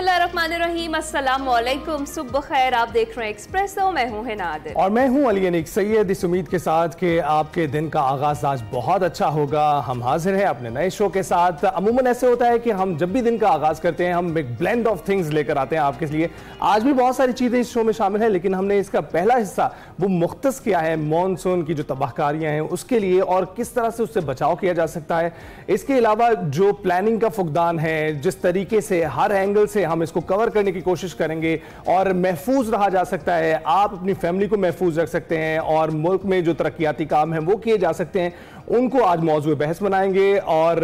बिस्मिल्लाहिर्रहमानिर्रहीम, अस्सलाम वालेकुम, सुबह खैर। आप देख रहे हैं एक्सप्रेसो, मैं हूं नादिर और मैं हूं अली अनीक सैयद। इस उम्मीद के साथ कि आपके दिन का आगाज आज बहुत अच्छा होगा, हम हाजिर हैं अपने नए शो के साथ। अमूमन ऐसे होता है कि हम जब भी दिन का आगाज करते हैं हम एक ब्लेंड ऑफ थिंग्स लेकर आते हैं आपके लिए। आज भी बहुत सारी चीजें इस शो में शामिल है, लेकिन हमने इसका पहला हिस्सा वो मुख्तस किया है मॉनसून की जो तबाहकारियां हैं उसके लिए और किस तरह से उससे बचाव किया जा सकता है। इसके अलावा जो प्लानिंग का फुकदान है, जिस तरीके से हर एंगल से हम इसको कवर करने की कोशिश करेंगे और महफूज रहा जा सकता है, आप अपनी फैमिली को महफूज रख सकते हैं और मुल्क में जो तरक्याती काम है वो किए जा सकते हैं, उनको आज मौजूद बहस बनाएंगे। और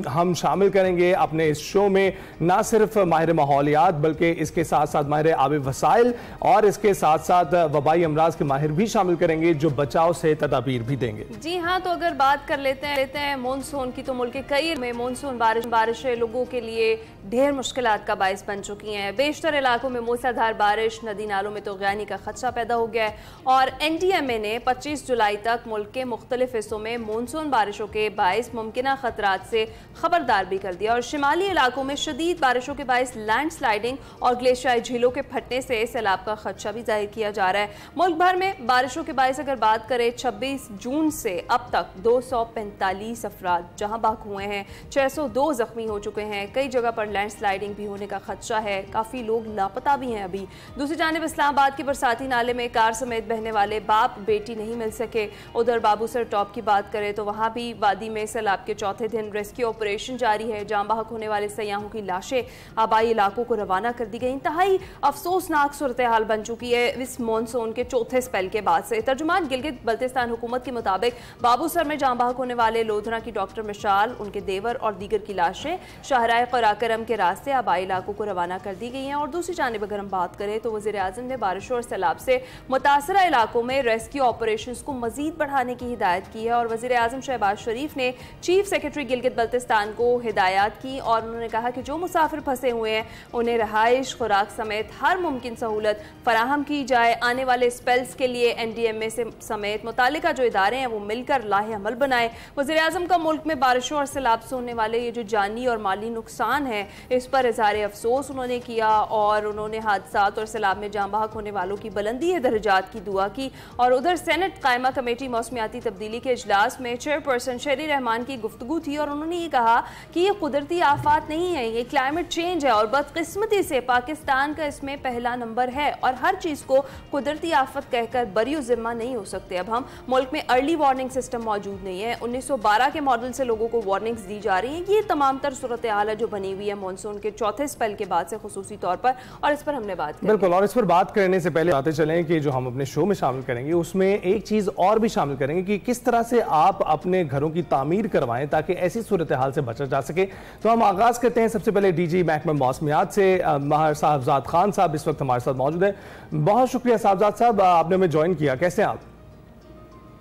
हम शामिल करेंगे अपने इस शो में ना सिर्फ माहिर माहौलियात बल्कि इसके साथ साथ माहिर आबी वसाइल और इसके साथ साथ वबाई अमराज के माहिर भी शामिल करेंगे जो बचाव से तदाबीर भी देंगे। जी हाँ, तो अगर बात कर लेते हैं मानसून की, तो मुल्क के कई में मानसून बारिशें लोगों के लिए ढेर मुश्किलात का बायस बन चुकी हैं। बेशतर इलाकों में मूसलाधार बारिश, नदी नालों में तग़यानी का खदशा पैदा हो गया है और NDMA ने 25 जुलाई तक मुल्क के मुख्तलिफ हिस्सों में मानसून बारिशों के बायस मुमकिना खतरात से खबरदार भी कर दिया और शिमाली इलाकों में शदीद बारिशों के बायस लैंड स्लाइडिंग और ग्लेशियाई झीलों के फटने से सैलाब का खदशा भी जाहिर किया जा रहा है। मुल्क भर में बारिशों के बायस अगर बात करें, 26 जून से अब तक 245 अफराद जहां बाक हुए हैं, 602 जख्मी हो चुके हैं, कई जगह पर लैंड स्लाइडिंग भी होने का खदशा है, काफ़ी लोग लापता भी हैं अभी। दूसरी जानिब इस्लामाबाद के बरसाती नाले में कार समेत बहने वाले बाप बेटी नहीं मिल सके। उधर बाबूसर टॉप की बात करें तो वहाँ भी वादी में सैलाब के चौथे दिन रेस्क्यू ऑपरेशन जारी है। जाम बहक होने वाले सयाहों की लाशें आबाई इलाकों को रवाना कर दी गई। इंतहाई अफसोसनाक सूरत हाल बन चुकी है इस मानसून के चौथे स्पेल के बाद से। तर्जुमान गिलगित बल्तिस्तान हुकूमत के मुताबिक बाबूसर में जाम बहक होने वाले लोधरा की डॉक्टर मिशाल, उनके देवर और दीगर की लाशें शाहराह कराकरम के रास्ते आबाई इलाकों को रवाना कर दी गई हैं। और दूसरी जानिब अगर हम बात करें तो वज़ीर आज़म ने बारिशों और सैलाब से मुतासरा इलाकों में रेस्क्यू ऑपरेशन को मजीद बढ़ाने की हिदायत की है और वज़ीर आज़म शहबाज शरीफ ने चीफ सेक्रेटरी गिलगित बल्तिस्तान को हिदायत की और उन्होंने कहा कि जो मुसाफिर फंसे हुए हैं उन्हें रहाइश, खुराक समेत हर मुमकिन सहूलत फराहम की जाए। आने वाले स्पेल्स के लिए NDMA से समेत मुतालिका जो इदारे हैं वो मिलकर लाहे अमल बनाए। वज़ीर आज़म का मुल्क में बारिशों और सैलाब से होने वाले ये जो जानी और माली नुकसान है इस पर इज़हार अफसोस उन्होंने किया और उन्होंने हादसात और सैलाब में जाम बहक होने वालों की बुलंदी दर्जात की दुआ की। और उधर सेनेट कायमा कमेटी मौसमियाती तब्दीली के इजलास में चेयरपर्सन शेरी रहमान की गुफ्तगू थी और उन्होंने ये कहा कि ये कुदरती आफात नहीं है, ये क्लाइमेट चेंज है और बदकिस्मती से पाकिस्तान का इसमें पहला नंबर है और हर चीज़ को कुदरती आफत कहकर बरियो जिम्मा नहीं हो सकते। अब हम मुल्क में अर्ली वार्निंग सिस्टम मौजूद नहीं है, 1912 के मॉडल से लोगों को वार्निंग्स दी जा रही हैं। ये तमाम तर सूरत हाल है जो बनी हुई है मानसून के चौथे स्पेल के बाद से खुसूसी तौर पर, और इस पर हमने बात की। बिल्कुल, और इस पर बात करने से पहले आते चलें कि जो हम अपने शो में शामिल करेंगे उसमें एक चीज़ और भी शामिल करेंगे कि किस तरह से आप अपने घरों की तामीर करवाएं ताकि ऐसी सूरत हाल से बचा जा सके। तो हम आगाज करते हैं सबसे पहले DG महकमा मौसमियात से। माहिर साहबजाद खान साहब इस वक्त हमारे साथ मौजूद है। बहुत शुक्रिया साहबजाद साहब, आपने हमें ज्वाइन किया। कैसे हैं आप?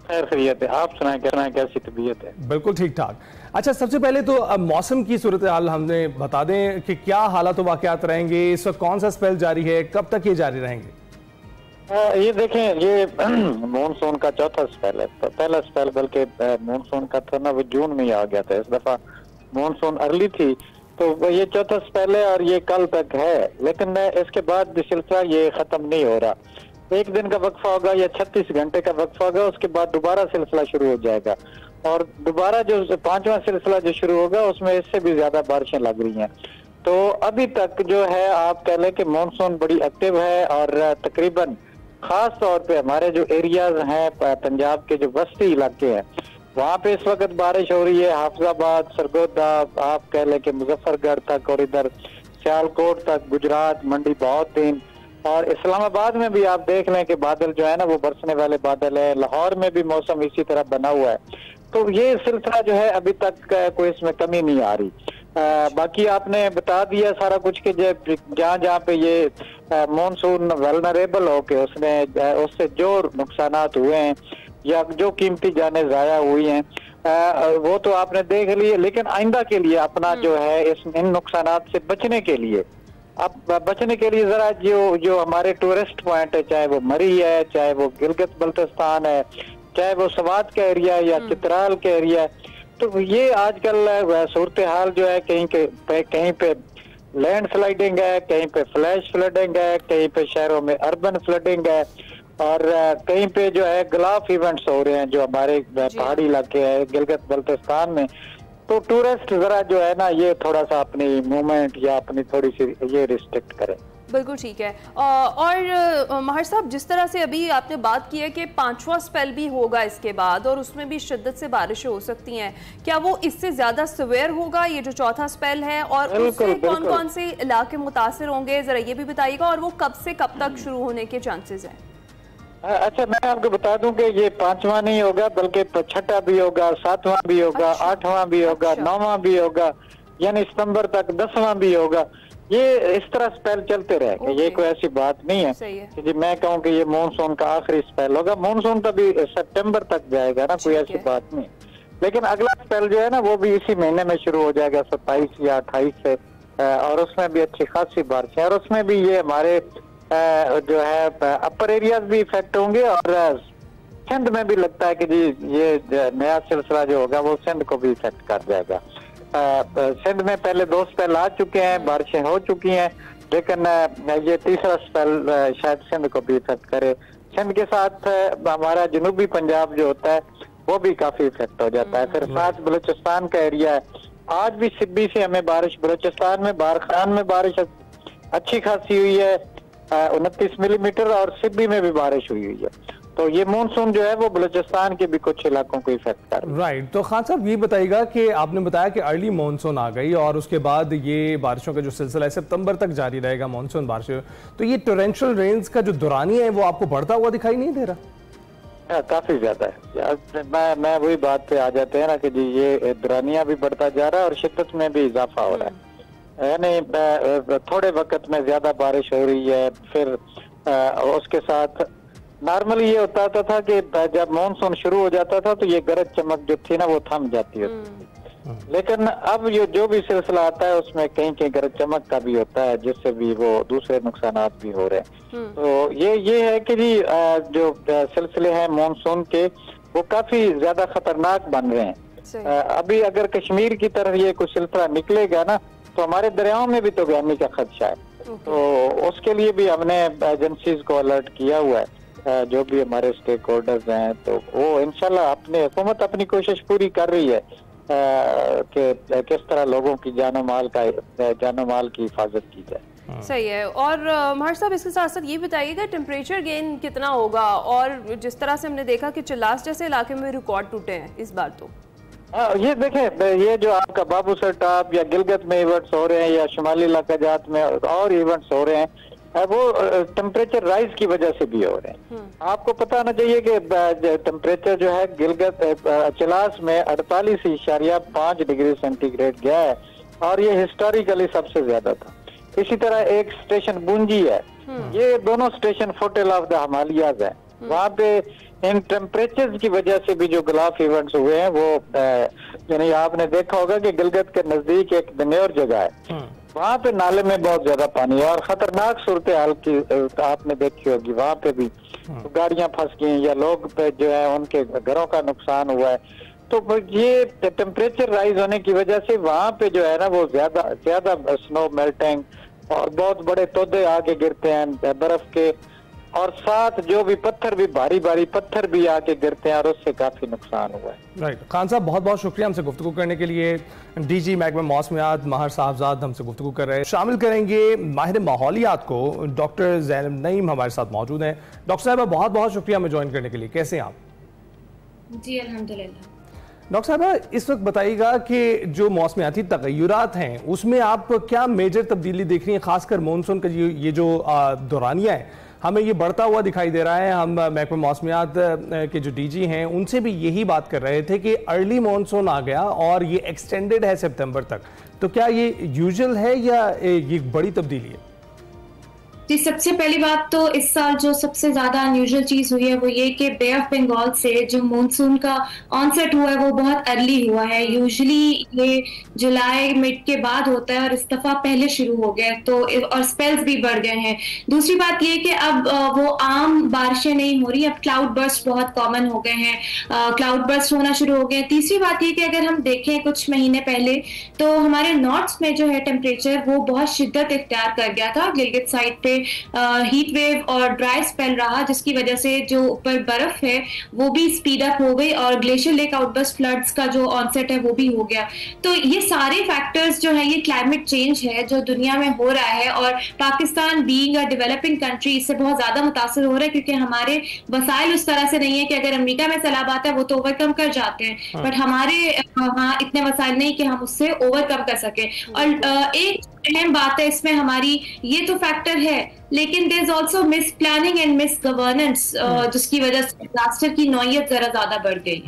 खैरियत है, आप सुनाएं कैसी तबीयत है? बिल्कुल ठीक ठाक। अच्छा, सबसे पहले तो मौसम की सूरत हाल हमें बता दें कि क्या हालात वाक़यात रहेंगे, इस वक्त कौन सा स्पेल जारी है, कब तक ये जारी रहेंगे? ये देखें, ये मानसून का चौथा स्पेल है। पहला स्पेल बल्कि मानसून का था ना वो जून में ही आ गया था, इस दफा मानसून अर्ली थी, तो ये चौथा स्पेल है और ये कल तक है। लेकिन इसके बाद सिलसिला ये खत्म नहीं हो रहा, एक दिन का वक्फा होगा या 36 घंटे का वक्फा होगा, उसके बाद दोबारा सिलसिला शुरू हो जाएगा और दोबारा जो पांचवा सिलसिला जो शुरू होगा उसमें इससे भी ज्यादा बारिशें लग रही हैं। तो अभी तक जो है आप कह लें कि मानसून बड़ी एक्टिव है और तकरीबन खास तौर पे हमारे जो एरियाज हैं पंजाब के जो वस्ती इलाके हैं वहाँ पे इस वक्त बारिश हो रही है। हाफिजाबाद, सरगोदा, आप कह लें कि मुजफ्फरगढ़ तक और इधर सियालकोट तक, गुजरात, मंडी बहुद्दीन और इस्लामाबाद में भी आप देख लें कि बादल जो है ना वो बरसने वाले बादल है। लाहौर में भी मौसम इसी तरह बना हुआ है। तो ये सिलसिला जो है अभी तक कोई इसमें कमी नहीं आ रही। बाकी आपने बता दिया सारा कुछ कि जहाँ जहाँ पे ये मानसून वेलनरेबल हो के उससे जो नुकसानात हुए हैं या जो कीमती जाने ज़ाया हुई हैं वो तो आपने देख लिए। लेकिन आइंदा के लिए अपना जो है इन नुकसानात से बचने के लिए जरा जो हमारे टूरिस्ट पॉइंट है, चाहे वो मरी है, चाहे वो गिलगित बल्तिस्तान है, चाहे वो स्वात का एरिया है या चित्राल का एरिया है, तो ये आजकल सूरत हाल जो है कहीं पे लैंड स्लाइडिंग है, कहीं पे फ्लैश फ्लडिंग है, कहीं पे शहरों में अर्बन फ्लडिंग है, और कहीं पे जो है गलाफ इवेंट्स हो रहे हैं जो हमारे पहाड़ी इलाके हैं गिलगित बल्तिस्तान में। तो टूरिस्ट जरा जो है ना ये थोड़ा सा अपनी मूवमेंट या अपनी थोड़ी सी ये रिस्ट्रिक्ट करें। बिल्कुल ठीक है। और माहिर साहब, जिस तरह से अभी आपने बात की है कि 5वां स्पेल भी होगा इसके बाद और उसमें भी शिद्दत से बारिशें हो सकती हैं, क्या वो इससे ज्यादा सवेयर होगा ये जो चौथा स्पेल है, और उससे कौन कौन से इलाके मुतासिर होंगे, जरा ये भी बताइएगा, और वो कब से कब तक शुरू होने के चांसेस हैं? अच्छा, मैं आपको बता दूं कि ये 5वां नहीं होगा बल्कि 6वां भी होगा, 7वां भी होगा, 8वां भी होगा, 9वां भी होगा, यानी सितंबर तक 10वां भी होगा। ये इस तरह स्पेल चलते रहेंगे, ये कोई ऐसी बात नहीं है कि जी मैं कहूँ कि ये मानसून का आखिरी स्पेल होगा। मानसून तो भी सितंबर तक जाएगा ना, कोई ऐसी बात नहीं। लेकिन अगला स्पेल जो है ना वो भी इसी महीने में शुरू हो जाएगा 27 या 28 से, और उसमें भी अच्छी खासी बारिश है, और उसमें भी ये हमारे जो है अपर एरियाज भी इफेक्ट होंगे, और सिंध में भी लगता है कि जी ये नया सिलसिला जो होगा वो सिंध को भी इफेक्ट कर जाएगा। सिंध में पहले 2 स्पेल आ चुके हैं, बारिशें हो चुकी हैं, लेकिन ये तीसरा स्पेल शायद सिंध को भी इफेक्ट करे। सिंध के साथ हमारा जनूबी पंजाब जो होता है वो भी काफी इफेक्ट हो जाता है। फिर साथ बलूचिस्तान का एरिया है, आज भी सिब्बी से हमें बारिश, बलूचिस्तान में बारखान में बारिश अच्छी खासी हुई है, 29 मिलीमीटर, और सिब्बी में भी बारिश हुई है। तो ये मानसून जो है वो बलूचिस्तान के भी कुछ इलाकों को इफेक्ट कर रहा है। राइट। तो खान साहब ये बताइएगा कि आपने बताया कि अर्ली मानसून आ गई और उसके बाद ये बारिशों का जो सिलसिला है सितंबर तक जारी रहेगा मानसून बारिशें, तो ये टोरेंशियल रेन्स का जो दौरानिया है वो आपको बढ़ता हुआ दिखाई नहीं दे रहा? काफी ज्यादा है। मैं वही बात पे आ जाते हैं ना कि जी ये दौरानिया भी बढ़ता जा रहा है और शिद्दत में भी इजाफा हो रहा है, यानी थोड़े वक्त में ज्यादा बारिश हो रही है। फिर उसके साथ नॉर्मली ये होता था कि जब मानसून शुरू हो जाता था तो ये गरज चमक जो थी ना वो थम जाती है, लेकिन अब ये जो भी सिलसिला आता है उसमें कहीं कहीं गरज चमक का भी होता है, जिससे भी वो दूसरे नुकसानात भी हो रहे हैं। तो ये है कि जी जो सिलसिले हैं मानसून के वो काफी ज्यादा खतरनाक बन रहे हैं। अभी अगर कश्मीर की तरफ ये कुछ सिलसिला निकलेगा ना तो हमारे दरियाओं में भी तो गर्मी का खदशा है, तो उसके लिए भी हमने एजेंसीज को अलर्ट किया हुआ है, जो भी हमारे स्टेक होल्डर्स हैं। तो वो इंशाल्लाह अपने हुकूमत अपनी कोशिश पूरी कर रही है कि किस तरह लोगों की जानो माल की हिफाजत की जाए। सही है। और माहिर साहब इसके साथ साथ ये बताइएगा टेम्परेचर गेन कितना होगा, और जिस तरह से हमने देखा कि चिल्लास जैसे इलाके में रिकॉर्ड टूटे हैं इस बार, तो ये देखें, ये जो आपका बाबूसर टॉप या गिलगित में इवेंट्स हो रहे हैं या शुमाली इलाका जात में और इवेंट्स हो रहे हैं, वो टेम्परेचर राइज की वजह से भी हो रहे हैं। आपको पता होना चाहिए कि टेम्परेचर जो है गिलगित चिलास में 48.5 डिग्री सेंटीग्रेड गया है, और ये हिस्टोरिकली सबसे ज्यादा था। इसी तरह एक स्टेशन बुंजी है, ये दोनों स्टेशन फुटेल ऑफ द हिमालयाज है, वहाँ पे इन टेम्परेचर की वजह से भी जो गलाफ इवेंट्स हुए हैं वो यानी आपने देखा होगा कि गिलगित के नजदीक एक दनेर जगह है, वहाँ पे नाले में बहुत ज्यादा पानी है और खतरनाक सूरत हाल की आपने देखी होगी, वहाँ पे भी तो गाड़ियां फंस गई या लोग पे जो है उनके घरों का नुकसान हुआ है। तो ये टेम्परेचर राइज होने की वजह से वहाँ पे जो है ना वो ज्यादा स्नो मेल्टिंग और बहुत बड़े तोदे आके गिरते हैं बर्फ के, और साथ जो भी पत्थर भी भारी पत्थर भी आके गिरते हैं और उससे काफी नुकसान हुआ है। राइट। खान साहब बहुत बहुत शुक्रिया हमसे गुफ्तगू करने के लिए। डीजी महकमा मौसमियात माहिर साहबजाद हमसे गुफ्तगू कर रहे हैं। शामिल करेंगे माहिर माहौलियात को, डॉक्टर ज़ैनब नईम हमारे साथ मौजूद हैं। डॉक्टर साहब बहुत बहुत शुक्रिया हमें ज्वाइन करने के लिए, कैसे हैं आप? जी अल्हम्दुलिल्लाह। डॉक्टर साहब इस वक्त बताइएगा कि जो मौसमियाती तगय्युरात हैं उसमें आप क्या मेजर तब्दीली देख रही हैं, खासकर मानसून का ये जो दौरानिया है हमें ये बढ़ता हुआ दिखाई दे रहा है। हम महकमा मौसमियात के जो डीजी हैं उनसे भी यही बात कर रहे थे कि अर्ली मानसून आ गया और ये एक्सटेंडेड है सितंबर तक, तो क्या ये यूजुअल है या ये बड़ी तब्दीली है? जी, सबसे पहली बात तो इस साल जो सबसे ज्यादा अनयूजुअल चीज हुई है वो ये कि बे ऑफ बंगाल से जो मॉनसून का ऑनसेट हुआ है वो बहुत अर्ली हुआ है। यूजुअली ये जुलाई मिड के बाद होता है और इस दफा पहले शुरू हो गया, तो और स्पेल्स भी बढ़ गए हैं। दूसरी बात ये कि अब वो आम बारिशें नहीं हो रही, अब क्लाउड बर्स्ट बहुत कॉमन हो गए हैं, क्लाउड बर्स्ट होना शुरू हो गए। तीसरी बात ये कि अगर हम देखें कुछ महीने पहले तो हमारे नॉर्थ में जो है टेम्परेचर वो बहुत शिद्दत इख्तियार कर गया था। गिलगित साइड पे हीट वेव और ड्राई स्पेल रहा, जिसकी वजह से जो ऊपर बर्फ है वो भी स्पीड अप हो गई और ग्लेशियर लेक आउटबर्स्ट फ्लड्स का जो ऑनसेट है वो भी हो गया। तो ये सारे फैक्टर्स जो है, ये क्लाइमेट चेंज है जो दुनिया में हो रहा है, और Pakistan being a developing country इससे बहुत ज्यादा मुतासर हो रहा है, क्योंकि हमारे वसाइल उस तरह से नहीं है कि अगर अमेरिका में सैलाब आता है वो तो ओवरकम कर जाते हैं, बट हमारे वहाँ इतने वसाइल नहीं कि हम उससे ओवरकम कर सके। और एक अहम बात है इसमें हमारी, ये तो फैक्टर है, लेकिन there is also mis planning and mis governance, जिसकी वजह से डिजास्टर की नौयत जरा ज्यादा बढ़ गई।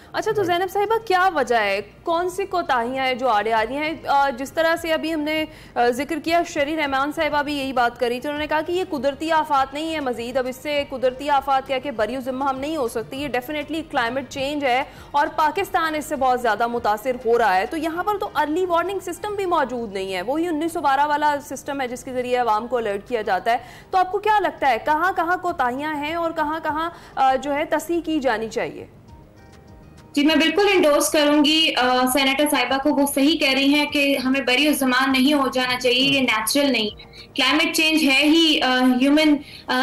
अच्छा, तो ज़ैनब साहिबा क्या वजह है, कौन सी कोताहियां हैं जो आड़े आ रही हैं? जिस तरह से अभी हमने जिक्र किया, शरी रहमान साहिबा भी यही बात करी थी, उन्होंने कहा कि ये कुदरती आफात नहीं है, मजीद अब इससे कुदरती आफात कह के बरी ज़िम्मा हम नहीं हो सकती, ये डेफिनेटली क्लाइमेट चेंज है और पाकिस्तान इससे बहुत ज़्यादा मुतासिर हो रहा है। तो यहाँ पर तो अर्ली वार्निंग सिस्टम भी मौजूद नहीं है, वही 1912 वाला सिस्टम है जिसके ज़रिए अवाम को अलर्ट किया जाता है। तो आपको क्या लगता है कहाँ कहाँ कोताहियाँ हैं और कहाँ कहाँ जो है तस्हीह की जानी चाहिए? जी, मैं बिल्कुल इंडोर्स करूंगी सेनेटर साहिबा को, वो सही कह रही हैं कि हमें बरी ज़मान नहीं हो जाना चाहिए, ये नेचुरल नहीं है। क्लाइमेट चेंज है ही ह्यूमन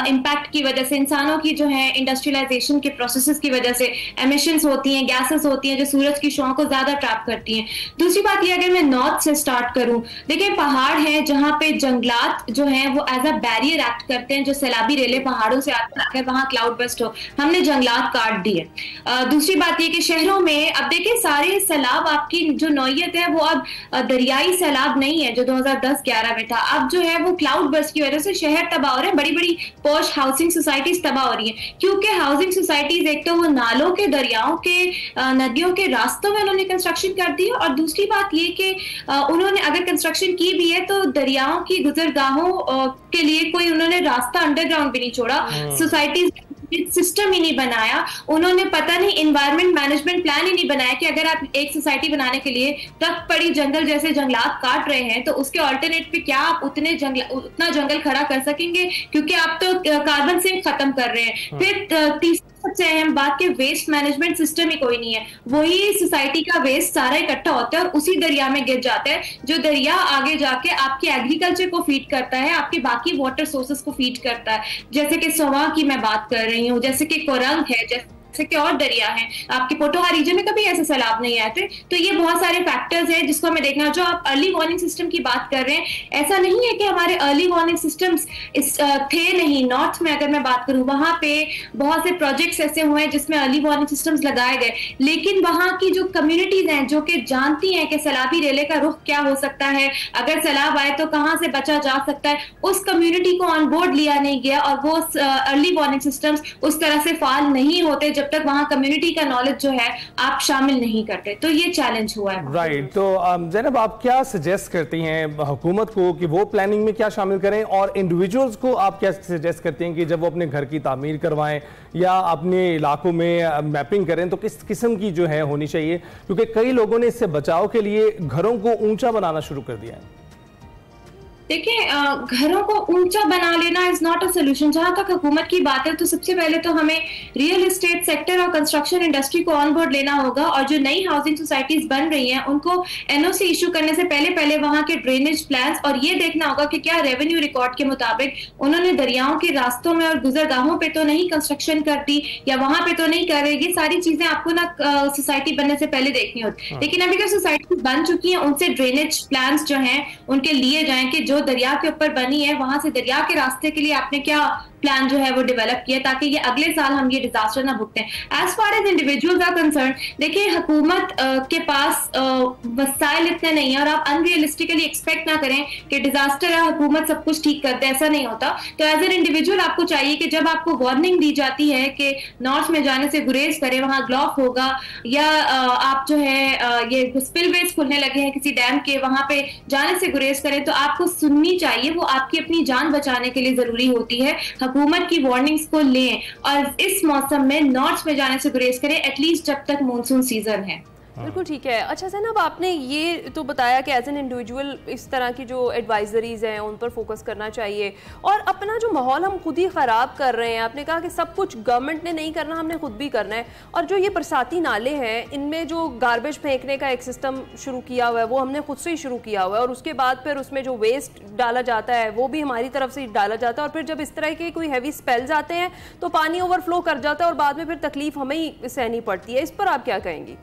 इम्पैक्ट की वजह से, इंसानों की जो है इंडस्ट्रियलाइजेशन के प्रोसेसेस की वजह से एमिशंस होती हैं, गैसेस होती हैं जो सूरज की शॉ को ज्यादा ट्रैप करती हैं। दूसरी बात ये, अगर मैं नॉर्थ से स्टार्ट करूं, देखिए पहाड़ हैं जहां पे जंगलात जो हैं वो एज अ बैरियर एक्ट करते हैं, जो सैलाबी रेले पहाड़ों से आते हैं, अगर वहां क्लाउड बस्ट हो, हमने जंगलात काट दिए। दूसरी बात ये कि शहरों में अब देखिए सारे सैलाब आपकी जो नौयत है वो अब दरियाई सैलाब नहीं है जो 2010-11 में था, अब जो है वो क्लाउड बर्स्ट की वजह से शहर तबाह हो रहे हैं, बड़ी बड़ी पॉश हाउसिंग सोसाइटीज तबाह हो रही हैं, क्योंकि हाउसिंग सोसाइटीज एक तो वो नालों के, दरियाओं के, नदियों के रास्तों में उन्होंने कंस्ट्रक्शन कर दी है, और दूसरी बात ये कि उन्होंने अगर कंस्ट्रक्शन की भी है तो दरियाओं की गुजरगाहों के लिए कोई उन्होंने रास्ता अंडरग्राउंड भी नहीं छोड़ा, सोसाइटीज सिस्टम ही नहीं बनाया, उन्होंने पता नहीं एनवायरमेंट मैनेजमेंट प्लान ही नहीं बनाया कि अगर आप एक सोसाइटी बनाने के लिए तख्त पड़ी जंगल जैसे जंगलात काट रहे हैं तो उसके ऑल्टरनेट पे क्या आप उतना जंगल खड़ा कर सकेंगे, क्योंकि आप तो कार्बन सिंक खत्म कर रहे हैं। फिर तीसरी सबसे अहम बात कि वेस्ट मैनेजमेंट सिस्टम ही कोई नहीं है, वही सोसाइटी का वेस्ट सारा इकट्ठा होता है और उसी दरिया में गिर जाता है, जो दरिया आगे जाके आपके एग्रीकल्चर को फीड करता है, आपके बाकी वाटर सोर्सेस को फीड करता है, जैसे कि सोवा की मैं बात कर रही हूँ, जैसे कि कोरंग है, जैसे के और दरिया हैं, आपके पोटोहा रीजन में कभी ऐसे सैलाब नहीं आते। तो ये बहुत सारे फैक्टर्स हैं जिसको हमें देखना। जो आप अर्ली वार्निंग सिस्टम की बात कर रहे हैं, ऐसा नहीं है कि हमारे अर्ली वार्निंग सिस्टम्स थे नहीं। नॉर्थ में अगर मैं बात करूं, वहां पे बहुत से प्रोजेक्ट्स ऐसे हुए हैं जिसमें अर्ली वार्निंग सिस्टम्स लगाए गए, लेकिन वहां की जो कम्युनिटीज हैं जो कि जानती हैं कि सैलाबी रेले का रुख क्या हो सकता है, अगर सैलाब आए तो कहां से बचा जा सकता है, उस कम्युनिटी को ऑन बोर्ड लिया नहीं गया और वो अर्ली वार्निंग सिस्टम्स उस तरह से फाल नहीं होते जब तक वहां कम्युनिटी का नॉलेज जो है आप शामिल नहीं करते। तो ये चैलेंज हुआ है। राइट। तो ज़ैनब, आप क्या सजेस्ट करती हैं हुकूमत को कि वो प्लानिंग में क्या शामिल करें, और इंडिविजुअल्स को आप क्या सजेस्ट करती हैं कि जब वो अपने घर की तामीर करवाएं या अपने इलाकों में मैपिंग करें तो किस किस्म की जो है होनी चाहिए, क्योंकि कई लोगों ने इससे बचाव के लिए घरों को ऊंचा बनाना शुरू कर दिया है। देखिए, घरों को ऊंचा बना लेना इज नॉट अ सोल्यूशन। जहां तक हुकूमत की बात है तो सबसे पहले तो हमें रियल एस्टेट सेक्टर और कंस्ट्रक्शन इंडस्ट्री को ऑन बोर्ड लेना होगा, और जो नई हाउसिंग सोसाइटीज बन रही हैं उनको एनओसी इशू करने से पहले वहां के ड्रेनेज प्लान्स और ये देखना होगा कि क्या रेवेन्यू रिकॉर्ड के मुताबिक उन्होंने दरियाओं के रास्तों में और गुजरगाहों पे तो नहीं कंस्ट्रक्शन कर दी या वहां पे तो नहीं कर रहे। ये सारी चीजें आपको ना सोसाइटी बनने से पहले देखनी होती। लेकिन अभी जो सोसाइटी बन चुकी है उनसे ड्रेनेज प्लान्स जो हैं उनके लिए जाएं कि जो दरिया के ऊपर बनी है वहां से दरिया के रास्ते के लिए आपने क्या प्लान जो है वो डेवलप किया, ताकि ये अगले साल हम ये डिजास्टर ना भुगतें। As far as individuals are concern, देखिए हुकूमत के पास वसाइल इतने नहीं है और आप अनरियलिस्टिकली एक्सपेक्ट ना करें कि डिजास्टर है हुकूमत सब कुछ ठीक कर दे, ऐसा नहीं होता। तो एज एन इंडिविजुअल आपको चाहिए कि जब आपको वार्निंग दी जाती है कि नॉर्थ में जाने से गुरेज करें, वहां ग्लॉफ होगा, या आप जो है ये स्पिलवेज खुलने लगे हैं किसी डैम के, वहां पे जाने से गुरेज करें, तो आपको सुननी चाहिए, वो आपकी अपनी जान बचाने के लिए जरूरी होती है। हुकूमत की वार्निंग्स को लें और इस मौसम में नॉर्थ में जाने से गुरेज करें, एटलीस्ट जब तक मॉनसून सीजन है। बिल्कुल ठीक है। अच्छा ज़ैनब, आपने ये तो बताया कि एज एन इंडिविजुअल इस तरह की जो एडवाइजरीज हैं उन पर फोकस करना चाहिए, और अपना जो माहौल हम खुद ही ख़राब कर रहे हैं। आपने कहा कि सब कुछ गवर्नमेंट ने नहीं करना, हमने खुद भी करना है। और जो ये बरसाती नाले हैं, इनमें जो गार्बेज फेंकने का एक सिस्टम शुरू किया हुआ है वो हमने खुद से ही शुरू किया हुआ है, और उसके बाद फिर उसमें जो वेस्ट डाला जाता है वो भी हमारी तरफ से डाला जाता है। और फिर जब इस तरह के कोई हैवी स्पेल्स आते हैं तो पानी ओवरफ्लो कर जाता है और बाद में फिर तकलीफ हमें ही सहनी पड़ती है। इस पर आप क्या कहेंगी?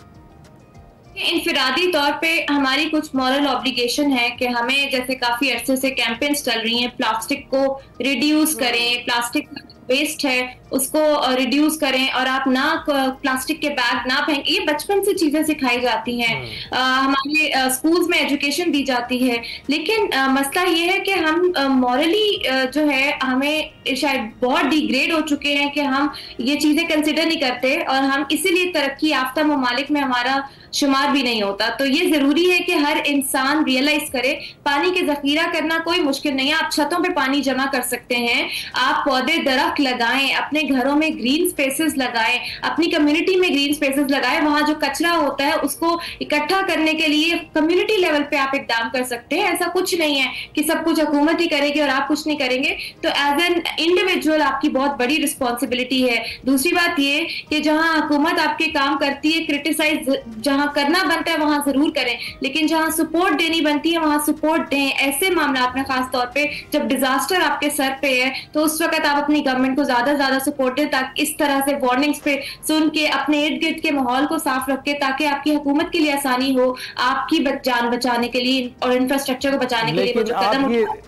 इनफिरादी तौर पे हमारी कुछ मॉरल ऑब्लिगेशन है कि हमें, जैसे काफी अरसे से कैंपेन्स चल रही हैं, प्लास्टिक को रिड्यूस करें, प्लास्टिक वेस्ट है उसको रिड्यूस करें, और आप ना प्लास्टिक के बैग ना फेंक। ये बचपन से चीजें सिखाई जाती हैं, हमारे स्कूल्स में एजुकेशन दी जाती है। लेकिन मसला ये है कि हम मॉरली जो है हमें शायद बहुत डिग्रेड हो चुके हैं कि हम ये चीजें कंसिडर नहीं करते, और हम इसीलिए तरक्की याफ्ता ममालिक में हमारा शुमार भी नहीं होता। तो ये जरूरी है कि हर इंसान रियलाइज करे पानी के जखीरा करना कोई मुश्किल नहीं है। आप छतों पे पानी जमा कर सकते हैं, आप पौधे दरख्त लगाएं, अपने घरों में ग्रीन स्पेसेस लगाएं, अपनी कम्युनिटी में ग्रीन स्पेसेस लगाएं। वहां जो कचरा होता है उसको इकट्ठा करने के लिए कम्युनिटी लेवल पे आप इकदाम कर सकते हैं। ऐसा कुछ नहीं है कि सब कुछ हुकूमत ही करेगी और आप कुछ नहीं करेंगे। तो एज एन इंडिविजुअल आपकी बहुत बड़ी रिस्पॉन्सिबिलिटी है। दूसरी बात ये कि जहां हुकूमत आपके काम करती है, क्रिटिसाइज जहां करना बनता है वहां जरूर करें, लेकिन जहां सपोर्ट देनी बनती है वहां सपोर्ट दें। ऐसे मामला में खास तौर पे जब डिजास्टर आपके सर पे है तो उस वक्त आप अपनी गवर्नमेंट को ज्यादा सपोर्ट दें, ताकि इस तरह से वार्निंग्स पे सुन के अपने इर्द गिर्द के माहौल को साफ रखें, ताकि आपकी हुकूमत के लिए आसानी हो, आपकी जान बचाने के लिए और इंफ्रास्ट्रक्चर को बचाने के लिए जो कदम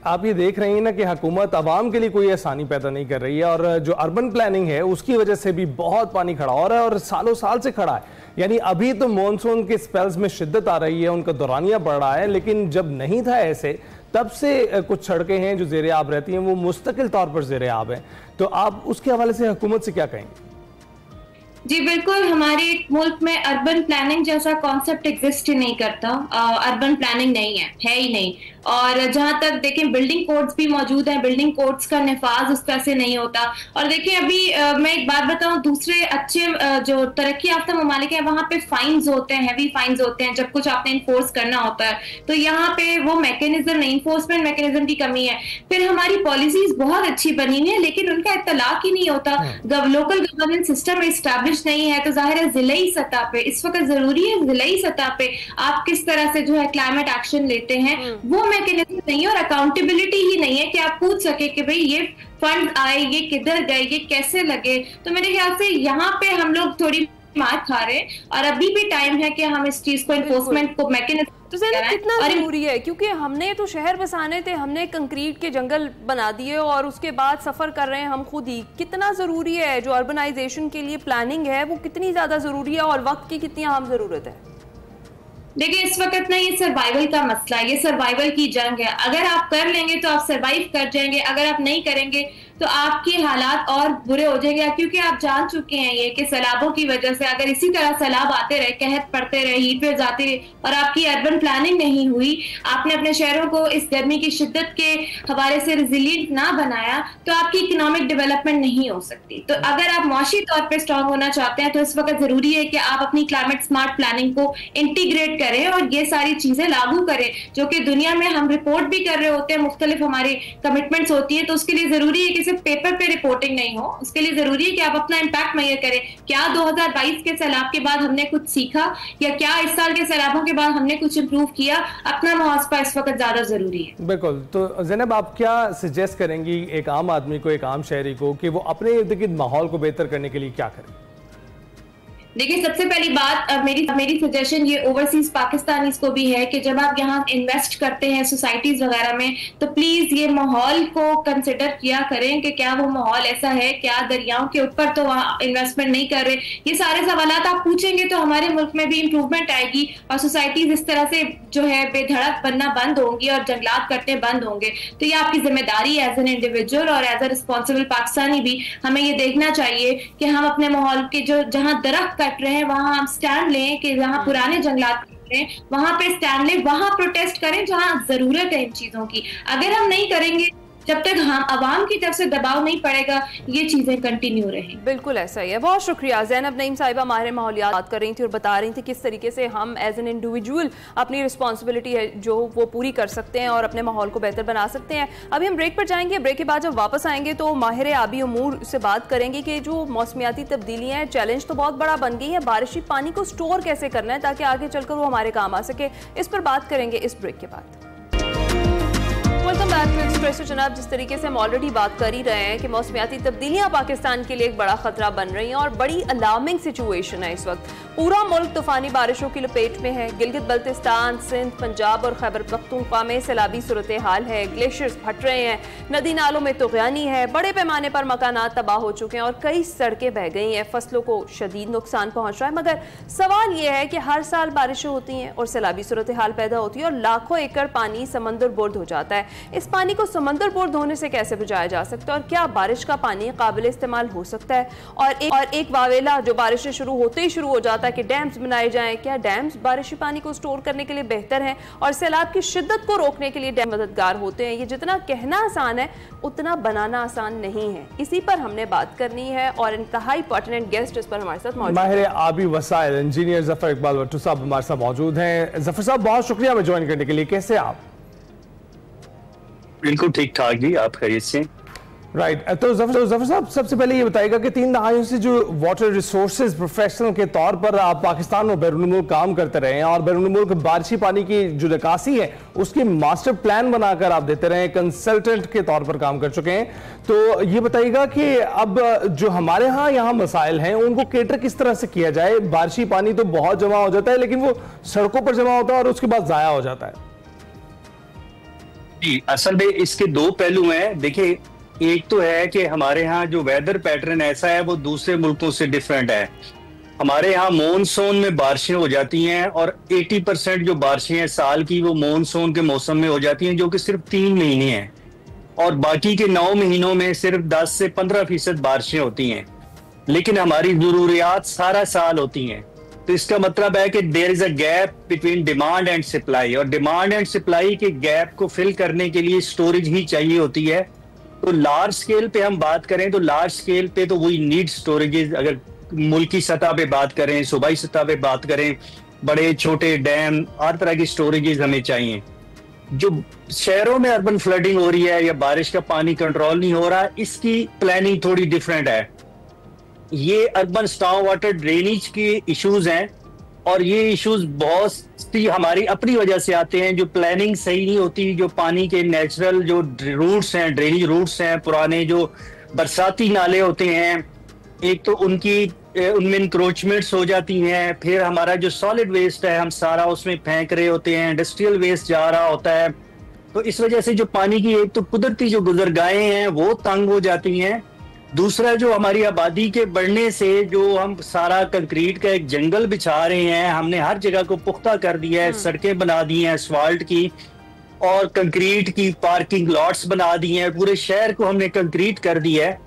आप ये देख रहे हैं ना कि हुकूमत आवाम के लिए कोई आसानी पैदा नहीं कर रही है, और जो अर्बन प्लानिंग है उसकी वजह से भी बहुत पानी खड़ा हो रहा है और सालों साल से खड़ा है। यानी अभी तो मॉनसून के स्पेल्स में शिद्दत आ रही है, उनका दौरानिया बढ़ रहा है, लेकिन जब नहीं था ऐसे तब से कुछ सड़कें हैं जो ज़ेरे आब रहती हैं, वो मुस्तकिल तौर पर ज़ेरे आब हैं। तो आप उसके हवाले से हुकूमत से क्या कहेंगे? जी बिल्कुल, हमारे मुल्क में अर्बन प्लानिंग जैसा कॉन्सेप्ट एग्जिस्ट ही नहीं करता। अर्बन प्लानिंग नहीं है ही नहीं। और जहां तक देखें बिल्डिंग कोड्स भी मौजूद हैं, बिल्डिंग कोड्स का निफाज उस तरह से नहीं होता। और देखें अभी मैं एक बात बताऊं, दूसरे अच्छे जो तरक्की याफ्ता ममालिक हैं वहां पे फाइन्स होते हैं, हैवी फाइन्स होते हैं जब कुछ आपने इन्फोर्स करना होता है। तो यहाँ पे वो मैकेनिज्म नहीं, इन्फोर्समेंट मैकेनिज्म की कमी है। फिर हमारी पॉलिसीज बहुत अच्छी बनी हुई है लेकिन उनका इत्तलाक ही नहीं होता। लोकल गवर्नेंस सिस्टम एस्टैब्लिश नहीं है, तो जाहिर है जिलाई सतह पे इस वक्त जरूरी है, जिलाई सतह पे आप किस तरह से जो है क्लाइमेट एक्शन लेते हैं वो मैकेनिज्म नहीं है, और अकाउंटेबिलिटी ही नहीं है कि आप पूछ सके कि भाई ये फंड आए, ये किधर गए, ये कैसे लगे। तो मेरे ख्याल से यहाँ पे हम लोग थोड़ी मार खा रहे हैं, और अभी भी टाइम है कि हम इस चीज को इन्फोर्समेंट को मैकेनिज्म तो कितना जरूरी है, क्योंकि हमने तो शहर बसाने थे, हमने कंक्रीट के जंगल बना दिए और उसके बाद सफर कर रहे हैं हम खुद ही। कितना जरूरी है जो अर्बनाइजेशन के लिए प्लानिंग है वो कितनी ज्यादा जरूरी है, और वक्त की कितनी अहम जरूरत है? देखिए इस वक्त ना ये सर्वाइवल का मसला है, ये सर्वाइवल की जंग है। अगर आप कर लेंगे तो आप सर्वाइव कर जाएंगे, अगर आप नहीं करेंगे तो आपके हालात और बुरे हो जाएंगे, क्योंकि आप जान चुके हैं ये कि सैलाबों की वजह से अगर इसी तरह सैलाब आते रहे, कहत पड़ते रहे, हीट वेव्स आते रहे और आपकी अर्बन प्लानिंग नहीं हुई, आपने अपने शहरों को इस गर्मी की शिद्दत के हवाले से रिजिलियंट ना बनाया, तो आपकी इकोनॉमिक डेवलपमेंट नहीं हो सकती। तो अगर आप माशी तौर पर स्ट्रांग होना चाहते हैं तो इस वक्त जरूरी है कि आप अपनी क्लाइमेट स्मार्ट प्लानिंग को इंटीग्रेट करें और ये सारी चीजें लागू करें, जो कि दुनिया में हम रिपोर्ट भी कर रहे होते हैं, मुख्तलिफ हमारी कमिटमेंट्स होती है। तो उसके लिए जरूरी है कि सिर्फ पेपर पे रिपोर्टिंग नहीं हो, उसके लिए जरूरी है कि आप अपना इम्पैक्ट मैयर करें। क्या 2022 के सैलाब के बाद हमने कुछ सीखा, या क्या इस साल के सैलाबों के बाद हमने कुछ इंप्रूव किया? अपना मुहासबा इस वक्त ज्यादा जरूरी है। बिल्कुल। तो ज़ैनब आप क्या सजेस्ट करेंगी एक आम आदमी को, एक आम शहरी को, कि वो अपने इर्द गिर्द माहौल को बेहतर करने के लिए क्या करें? देखिए सबसे पहली बात मेरी सजेशन ये ओवरसीज पाकिस्तानीज को भी है कि जब आप यहाँ इन्वेस्ट करते हैं सोसाइटीज वगैरह में, तो प्लीज ये माहौल को कंसिडर किया करें कि क्या वो माहौल ऐसा है, क्या दरियाओं के ऊपर तो वहाँ इन्वेस्टमेंट नहीं कर रहे। ये सारे सवालात आप पूछेंगे तो हमारे मुल्क में भी इंप्रूवमेंट आएगी और सोसाइटीज इस तरह से जो है बेधड़क बनना बंद होंगी और जंगलात कटने बंद होंगे। तो ये आपकी जिम्मेदारी है एज एन इंडिविजुअल और एज अ रिस्पॉन्सिबल पाकिस्तानी भी, हमें ये देखना चाहिए कि हम अपने माहौल के जो जहाँ दरख्त कट रहे हैं वहां हम स्टैंड लें कि जहां पुराने जंगलात सकते हैं, वहां पे स्टैंड लें, वहां प्रोटेस्ट करें जहां जरूरत है इन चीजों की। अगर हम नहीं करेंगे, जब तक हम आवाम की तरफ से दबाव नहीं पड़ेगा, ये चीजें कंटिन्यू रहेंगी। बिल्कुल ऐसा ही है। बहुत शुक्रिया। ज़ैनब नईम साहिबा माहिर माहौलियात बात कर रही थी और बता रही थी किस तरीके से हम एज एन इंडिविजुअल अपनी रिस्पॉन्सिबिलिटी है जो वो पूरी कर सकते हैं और अपने माहौल को बेहतर बना सकते हैं। अभी हम ब्रेक पर जाएंगे। ब्रेक के बाद जब वापस आएंगे तो माहिर आबी उमूर से बात करेंगे कि जो मौसमियाती तब्दीलियाँ हैं, चैलेंज तो बहुत बड़ा बन गई है, बारिशी पानी को स्टोर कैसे करना है ताकि आगे चलकर वो हमारे काम आ सके। इस पर बात करेंगे इस ब्रेक के बाद। वेलकम बैक टू एक्सप्रेसो जनाब। जिस तरीके से हम ऑलरेडी बात कर ही रहे हैं कि मौसमियाती तब्दीलियां पाकिस्तान के लिए एक बड़ा खतरा बन रही हैं और बड़ी अलार्मिंग सिचुएशन है इस वक्त। पूरा मुल्क तूफानी बारिशों की लपेट में है। गिलगित बल्तिस्तान, सिंध, पंजाब और खैबर पख्तूनख्वा में सैलाबी सूरत हाल है। ग्लेशियर्स फट रहे हैं, नदी नालों में तुग़यानी है, बड़े पैमाने पर मकानात तबाह हो चुके हैं और कई सड़कें बह गई हैं। फसलों को शदीद नुकसान पहुंच रहा है। मगर सवाल यह है कि हर साल बारिशें होती हैं और सैलाबी सूरत हाल पैदा होती है और लाखों एकड़ पानी समंदर बुर्द हो जाता है। इस पानी को समंदर बुर्द होने से कैसे बचाया जा सकता है और क्या बारिश का पानी काबिल इस्तेमाल हो सकता है? और एक वावेला जो बारिशें शुरू होते ही शुरू हो जाता है कि डैम्स बनाए जाएं। क्या डैम्स बारिशी पानी को स्टोर करने के लिए बेहतर हैं और सैलाब की शिद्दत को रोकने के लिए डैम मददगार होते हैं? ये जितना कहना आसान है उतना बनाना आसान नहीं है। इसी पर हमने बात करनी है और इंतहाई पर्टिनेंट गेस्ट इस पर हमारे साथ मौजूद माहिर आबी वसाइल इंजीनियर जफर इकबाल भट्टू साहब हमारे साथ मौजूद हैं। जफर साहब बहुत शुक्रिया हमें ज्वाइन करने के लिए। कैसे आप? बिल्कुल ठीक ठाक जी, आप खैरियत से? राइट। तो जफर साहब सबसे पहले ये बताइएगा कि 3 दहाइयों से जो वाटर रिसोर्सेज प्रोफेशनल के तौर पर आप पाकिस्तान और बैरून मुल्क काम करते रहे हैं और बैरून मुल्क बारिशी पानी की जो निकासी है उसकी मास्टर प्लान बनाकर आप देते रहे, कंसल्टेंट के तौर पर काम कर चुके हैं। तो ये बताइएगा कि अब जो हमारे यहाँ मसाइल हैं उनको केटर किस तरह से किया जाए? बारिशी पानी तो बहुत जमा हो जाता है लेकिन वो सड़कों पर जमा होता है और उसके बाद जाया हो जाता है। असल में इसके 2 पहलू हैं। देखिए, एक तो है कि हमारे यहाँ जो वेदर पैटर्न ऐसा है वो दूसरे मुल्कों से डिफरेंट है। हमारे यहाँ मॉनसून में बारिशें हो जाती हैं और 80% जो बारिशें हैं साल की वो मॉनसून के मौसम में हो जाती हैं, जो कि सिर्फ 3 महीने हैं, और बाकी के 9 महीनों में सिर्फ 10 से 15% बारिशें होती हैं। लेकिन हमारी जरूरियात सारा साल होती हैं। तो इसका मतलब है कि there is a gap between demand and supply, और डिमांड एंड सप्लाई के गैप को फिल करने के लिए स्टोरेज ही चाहिए होती है। तो लार्ज स्केल पे हम बात करें तो लार्ज स्केल पे तो वी नीड स्टोरेजेस। अगर मुल्की सतह पे बात करें, सूबाई सतह पे बात करें, बड़े छोटे डैम, हर तरह की स्टोरेजेस हमें चाहिए। जो शहरों में अर्बन फ्लडिंग हो रही है या बारिश का पानी कंट्रोल नहीं हो रहा, इसकी प्लानिंग थोड़ी डिफरेंट है। ये अर्बन स्टॉर्म वाटर ड्रेनेज के इश्यूज हैं और ये इश्यूज बहुत सी हमारी अपनी वजह से आते हैं। जो प्लानिंग सही नहीं होती, जो पानी के नेचुरल जो रूट्स हैं, ड्रेनेज रूट्स हैं, पुराने जो बरसाती नाले होते हैं, एक तो उनमें इंक्रोचमेंट्स हो जाती हैं। फिर हमारा जो सॉलिड वेस्ट है हम सारा उसमें फेंक रहे होते हैं, इंडस्ट्रियल वेस्ट जा रहा होता है। तो इस वजह से जो पानी की एक तो कुदरती जो गुजरगाहें हैं वो तंग हो जाती हैं। दूसरा, जो हमारी आबादी के बढ़ने से जो हम सारा कंक्रीट का एक जंगल बिछा रहे हैं, हमने हर जगह को पुख्ता कर दिया है, सड़कें बना दी हैं असफाल्ट की और कंक्रीट की पार्किंग लॉट्स बना दी हैं, पूरे शहर को हमने कंक्रीट कर दिया है।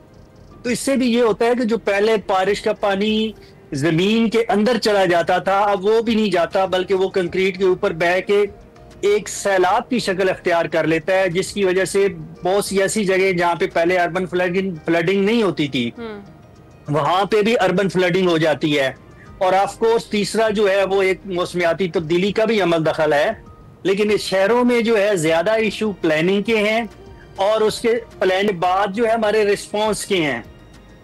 तो इससे भी ये होता है कि जो पहले बारिश का पानी जमीन के अंदर चला जाता था अब वो भी नहीं जाता, बल्कि वो कंक्रीट के ऊपर बह के एक सैलाब की शक्ल अख्तियार कर लेता है, जिसकी वजह से बहुत सी ऐसी जगह जहाँ पे पहले अर्बन फ्लडिंग नहीं होती थी वहां पे भी अर्बन फ्लडिंग हो जाती है। और ऑफ कोर्स तीसरा जो है वो एक मौसमियाती तब्दीली का भी अमल दखल है। लेकिन इस शहरों में जो है ज्यादा इशू प्लानिंग के हैं और उसके प्लान बाद जो है हमारे रिस्पॉन्स के हैं।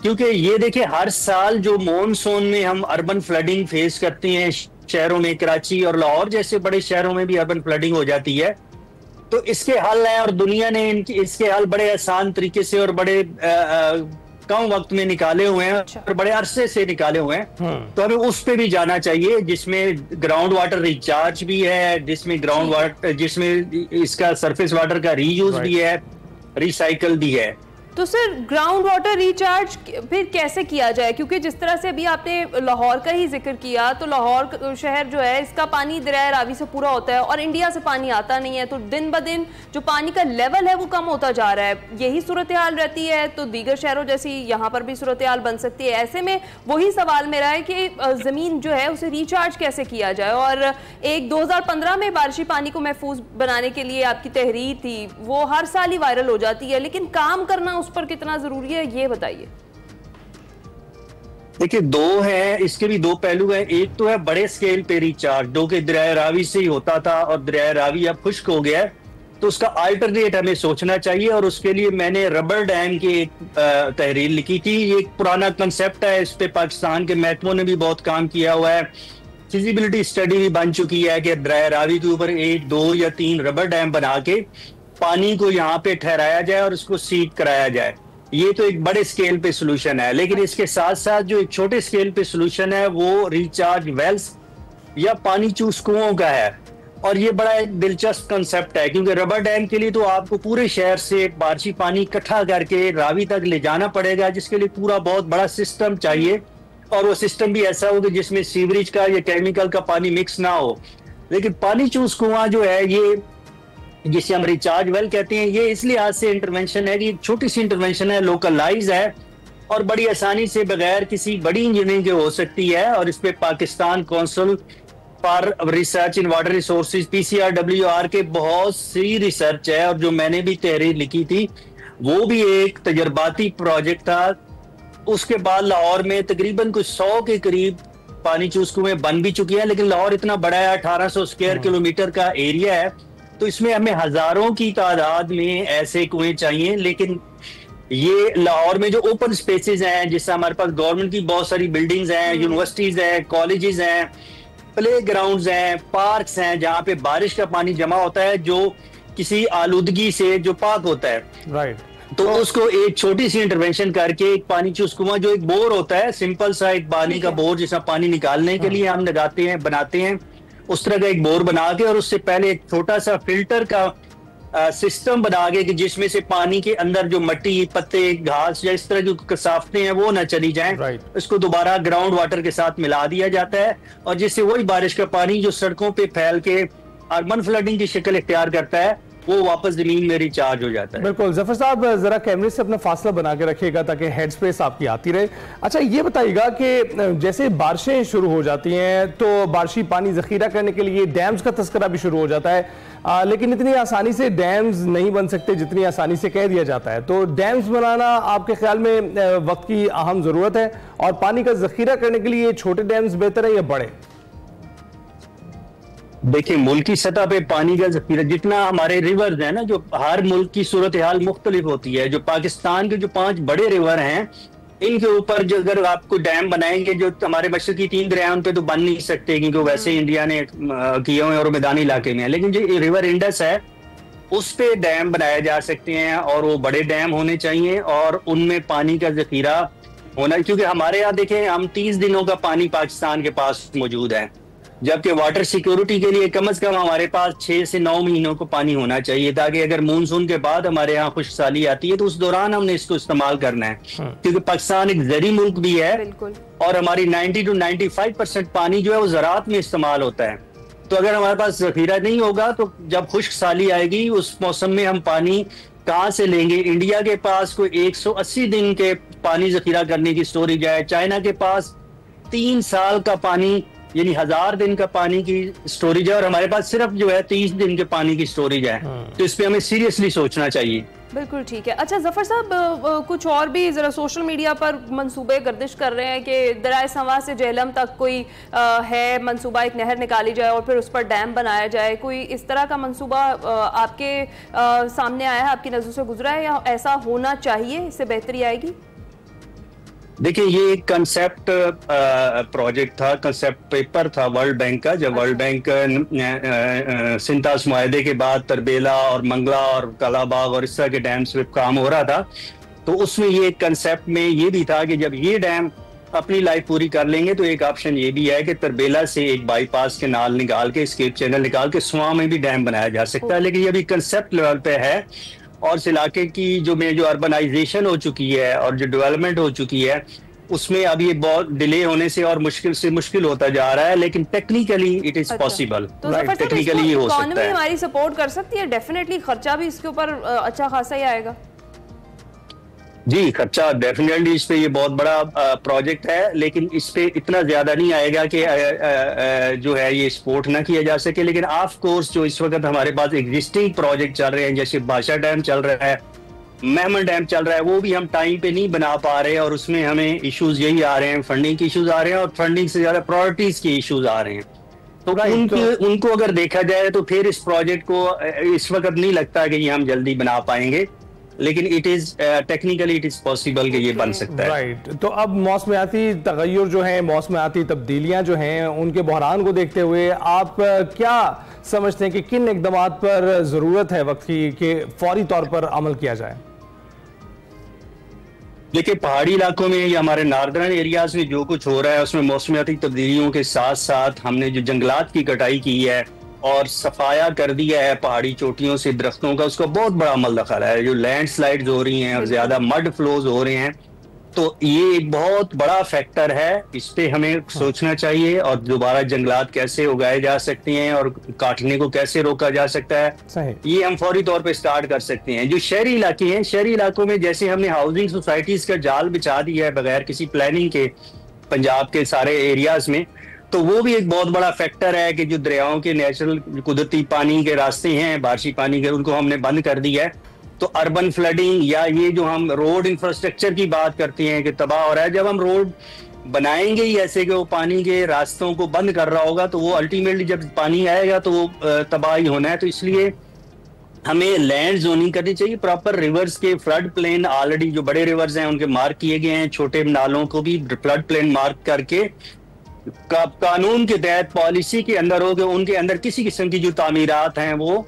क्योंकि ये देखिए, हर साल जो मॉनसून में हम अर्बन फ्लडिंग फेस करते हैं शहरों में, कराची और लाहौर जैसे बड़े शहरों में भी अर्बन फ्लडिंग हो जाती है। तो इसके हल हैं और दुनिया ने इसके हल बड़े आसान तरीके से और बड़े कम वक्त में निकाले हुए हैं और बड़े अरसे से निकाले हुए हैं। तो हमें उस पे भी जाना चाहिए, जिसमें ग्राउंड वाटर रिचार्ज भी है, जिसमें इसका सरफेस वाटर का रीयूज भी है, रिसाइकल भी है। तो सर ग्राउंड वाटर रिचार्ज फिर कैसे किया जाए, क्योंकि जिस तरह से अभी आपने लाहौर का ही जिक्र किया, तो लाहौर शहर जो है इसका पानी दरिया रावी से पूरा होता है और इंडिया से पानी आता नहीं है, तो दिन ब दिन जो पानी का लेवल है वो कम होता जा रहा है। यही सूरत हाल रहती है तो दीगर शहरों जैसी यहाँ पर भी सूरत हाल बन सकती है। ऐसे में वही सवाल मेरा है कि ज़मीन जो है उसे रिचार्ज कैसे किया जाए। और एक 2015 में बारिशी पानी को महफूज बनाने के लिए आपकी तहरीर थी, वो हर साल ही वायरल हो जाती है, लेकिन काम करना उस पर कितना जरूरी है ये बताइए। देखिए, दो है, इसके भी दो पहलू हैं। एक तो है बड़े स्केल पे रिचार्ज, जो कि दरिया रावी से ही होता था और दरिया रावी अब खुश्क हो गया है, तो उसका अल्टरनेट हमें सोचना चाहिए। और उसके लिए मैंने रबर डैम की एक तहरीर लिखी थी। ये एक पुराना कंसेप्ट है, इस पे पाकिस्तान के महकमों ने भी बहुत काम किया हुआ है। फिजिबिलिटी स्टडी भी बन चुकी है कि दरिया रावी के ऊपर 1, 2 या 3 रबर डैम बना के पानी को यहाँ पे ठहराया जाए और उसको सीड कराया जाए। ये तो एक बड़े स्केल पे सोल्यूशन है, लेकिन इसके साथ साथ जो एक छोटे स्केल पे सोल्यूशन है वो रिचार्ज वेल्स या पानी चूस कुओं का है। और ये बड़ा एक दिलचस्प कंसेप्ट है, क्योंकि रबर डैम के लिए तो आपको पूरे शहर से बारिशी पानी इकट्ठा करके रावी तक ले जाना पड़ेगा, जिसके लिए पूरा बहुत बड़ा सिस्टम चाहिए। और वो सिस्टम भी ऐसा हो कि जिसमें सीवरेज का या केमिकल का पानी मिक्स ना हो। लेकिन पानी चूस कुआं जो है, ये जिसे हम रिचार्ज वेल कहते हैं, ये इसलिए आज से इंटरवेंशन है कि एक छोटी सी इंटरवेंशन है, लोकलाइज है और बड़ी आसानी से बगैर किसी बड़ी इंजीनियरिंग के हो सकती है। और इस पे Pakistan council for research in water resources PCRWR के बहुत सी रिसर्च है, और जो मैंने भी तहरीर लिखी थी वो भी एक तजर्बाती प्रोजेक्ट था। उसके बाद लाहौर में तकरीबन कुछ 100 के करीब पानी चूस कुएं बन भी चुकी है, लेकिन लाहौर इतना बड़ा है, 1800 स्क्वायर किलोमीटर का एरिया है, तो इसमें हमें हजारों की तादाद में ऐसे कुएं चाहिए। लेकिन ये लाहौर में जो ओपन स्पेसेस हैं, जिससे हमारे पास गवर्नमेंट की बहुत सारी बिल्डिंग्स हैं, यूनिवर्सिटीज हैं, कॉलेजेस हैं, प्ले ग्राउंड्स हैं, पार्क्स हैं, जहाँ पे बारिश का पानी जमा होता है जो किसी आलूदगी से जो पाक होता है, राइट, तो उसको एक छोटी सी इंटरवेंशन करके एक पानी चूस कुआं, जो एक बोर होता है, सिंपल सा एक पानी का बोर जिसमें पानी निकालने के लिए हम लगाते हैं, बनाते हैं, उस तरह का एक बोर बना के, और उससे पहले एक छोटा सा फिल्टर का सिस्टम बना के कि जिसमें से पानी के अंदर जो मट्टी, पत्ते, घास या इस तरह जो कसाफतें हैं वो ना चली जाएं, इसको दोबारा ग्राउंड वाटर के साथ मिला दिया जाता है, और जिससे वही बारिश का पानी जो सड़कों पे फैल के अर्बन फ्लडिंग की शक्ल इख्तियार करता है वो वापस जमीन में रिचार्ज हो जाता है। बिल्कुल। जफर साहब, जरा कैमरे से अपना फासला बना के रखिएगा ताकि हेड स्पेस आपकी आती रहे। अच्छा, ये बताइएगा कि जैसे बारिशें शुरू हो जाती हैं तो बारिशी पानी जखीरा करने के लिए डैम्स का तस्करा भी शुरू हो जाता है, लेकिन इतनी आसानी से डैम्स नहीं बन सकते जितनी आसानी से कह दिया जाता है। तो डैम्स बनाना आपके ख्याल में वक्त की अहम जरूरत है, और पानी का जखीरा करने के लिए छोटे डैम्स बेहतर है या बड़े? देखिए, मुल्क की सतह पे पानी का जखीरा, जितना हमारे रिवर्स है ना, जो हर मुल्क की सूरत हाल मुख्तलिफ होती है, जो पाकिस्तान के जो 5 बड़े रिवर हैं, इनके ऊपर जो अगर आपको डैम बनाएंगे, जो हमारे मशरकी 3 दरिया उन पे तो बन नहीं सकते क्योंकि वैसे इंडिया ने किए हुए और मैदानी इलाके में है, लेकिन जो रिवर इंडस है उस पे डैम बनाए जा सकते हैं, और वो बड़े डैम होने चाहिए और उनमें पानी का जखीरा होना, क्योंकि हमारे यहाँ देखें हम 30 दिनों का पानी पाकिस्तान के पास मौजूद है, जबकि वाटर सिक्योरिटी के लिए कम से कम हमारे पास 6 से 9 महीनों को पानी होना चाहिए, ताकि अगर मानसून के बाद हमारे यहाँ खुशहाली आती है तो उस दौरान हमने इसको इस्तेमाल करना है, क्योंकि पाकिस्तान एक ज़री मुल्क भी है और हमारी 90 to 95% पानी जो है वो ज़राअत में इस्तेमाल होता है। तो अगर हमारे पास जखीरा नहीं होगा तो जब खुश्क साली आएगी उस मौसम में हम पानी कहाँ से लेंगे? इंडिया के पास कोई 180 दिन के पानी जखीरा करने की स्टोरेज है, चाइना के पास 3 साल का पानी यानी 1000 दिन का पानी की स्टोरेज है, और हमारे पास सिर्फ जो है 30 दिन के पानी की स्टोरेज है। तो इस पे हमें सीरियसली सोचना चाहिए। बिल्कुल ठीक है। अच्छा जफर साहब, कुछ और भी जरा सोशल मीडिया पर मंसूबे गर्दिश कर रहे हैं कि दरिया संवा से जेहलम तक कोई है मंसूबा, एक नहर निकाली जाए और फिर उस पर डैम बनाया जाए, कोई इस तरह का मंसूबा आपके सामने आया है, आपकी नज़रों से गुजरा है, या ऐसा होना चाहिए, इससे बेहतरी आएगी? देखिए, ये एक कंसेप्ट प्रोजेक्ट था, कंसेप्ट पेपर था वर्ल्ड बैंक का, जब वर्ल्ड बैंक सिंतास मुआहदे के बाद तरबेला और मंगला और कालाबाग और इस तरह के डैम्स पे काम हो रहा था, तो उसमें ये कंसेप्ट में ये भी था कि जब ये डैम अपनी लाइफ पूरी कर लेंगे तो एक ऑप्शन ये भी है कि तरबेला से एक बाईपास के नाल निकाल के, स्केप चैनल निकाल के सुआ में भी डैम बनाया जा सकता है, लेकिन ये अभी कंसेप्ट लेवल पे है और इस इलाके की जो अर्बनाइजेशन हो चुकी है और जो डेवलपमेंट हो चुकी है उसमें अब ये बहुत डिले होने से और मुश्किल होता जा रहा है, लेकिन technically it is possible. Technically ये हो सकता है। हमारी सपोर्ट कर सकती है, डेफिनेटली खर्चा भी इसके ऊपर अच्छा खासा ही आएगा। जी, खर्चा डेफिनेटली इस पे ये बहुत बड़ा प्रोजेक्ट है, लेकिन इस पे इतना ज्यादा नहीं आएगा कि जो है ये सपोर्ट ना किया जा सके। लेकिन ऑफ कोर्स जो इस वक्त हमारे पास एग्जिस्टिंग प्रोजेक्ट चल रहे हैं, जैसे भाषा डैम चल रहा है, मेहमन डैम चल रहा है, वो भी हम टाइम पे नहीं बना पा रहे और उसमें हमें इश्यूज यही आ रहे हैं, फंडिंग के इश्यूज आ रहे हैं और फंडिंग से ज्यादा प्रायोरिटीज के इश्यूज आ रहे हैं। तो उनको अगर देखा जाए तो फिर इस प्रोजेक्ट को इस वक्त नहीं लगता कि ये हम जल्दी बना पाएंगे, लेकिन it is technically it is possible कि ये बन सकता है। राइट। तो अब मौसमियाती तगय्युर जो है, मौसमियाती तब्दीलियां जो हैं, उनके बहरान को देखते हुए आप क्या समझते हैं कि किन इक़दामात पर जरूरत है वक्त की कि फौरी तौर पर अमल किया जाए? देखिए, पहाड़ी इलाकों में या हमारे नॉर्दर्न एरियाज में जो कुछ हो रहा है उसमें मौसमियाती तब्दीलियों के साथ साथ हमने जो जंगलात की कटाई की है और सफाया कर दिया है पहाड़ी चोटियों से दरख्तों का, उसका बहुत बड़ा अमल दखल है। जो लैंडस्लाइड्स हो रही हैं और ज्यादा मड फ्लोज हो रहे हैं, तो ये एक बहुत बड़ा फैक्टर है। इस पे हमें सोचना चाहिए और दोबारा जंगलात कैसे उगाए जा सकते हैं और काटने को कैसे रोका जा सकता है, ये हम फौरी तौर पे स्टार्ट कर सकते हैं। जो शहरी इलाके हैं, शहरी इलाकों में जैसे हमने हाउसिंग सोसाइटीज का जाल बिछा दिया है बगैर किसी प्लानिंग के पंजाब के सारे एरियाज में, तो वो भी एक बहुत बड़ा फैक्टर है कि जो दरियाओं के नेचुरल कुदरती पानी के रास्ते हैं, बारिशी पानी के, उनको हमने बंद कर दिया है। तो अर्बन फ्लडिंग या ये जो हम रोड इंफ्रास्ट्रक्चर की बात करते हैं कि तबाह हो रहा है, जब हम रोड बनाएंगे ही ऐसे कि वो पानी के रास्तों को बंद कर रहा होगा, तो वो अल्टीमेटली जब पानी आएगा तो वो तबाह ही होना है। तो इसलिए हमें लैंड जोनिंग करनी चाहिए प्रॉपर। रिवर्स के फ्लड प्लेन ऑलरेडी जो बड़े रिवर्स हैं उनके मार्क किए गए हैं, छोटे नालों को भी फ्लड प्लेन मार्क करके कानून के तहत पॉलिसी के अंदर हो गए, उनके अंदर किसी किस्म की जो तामीरात हैं वो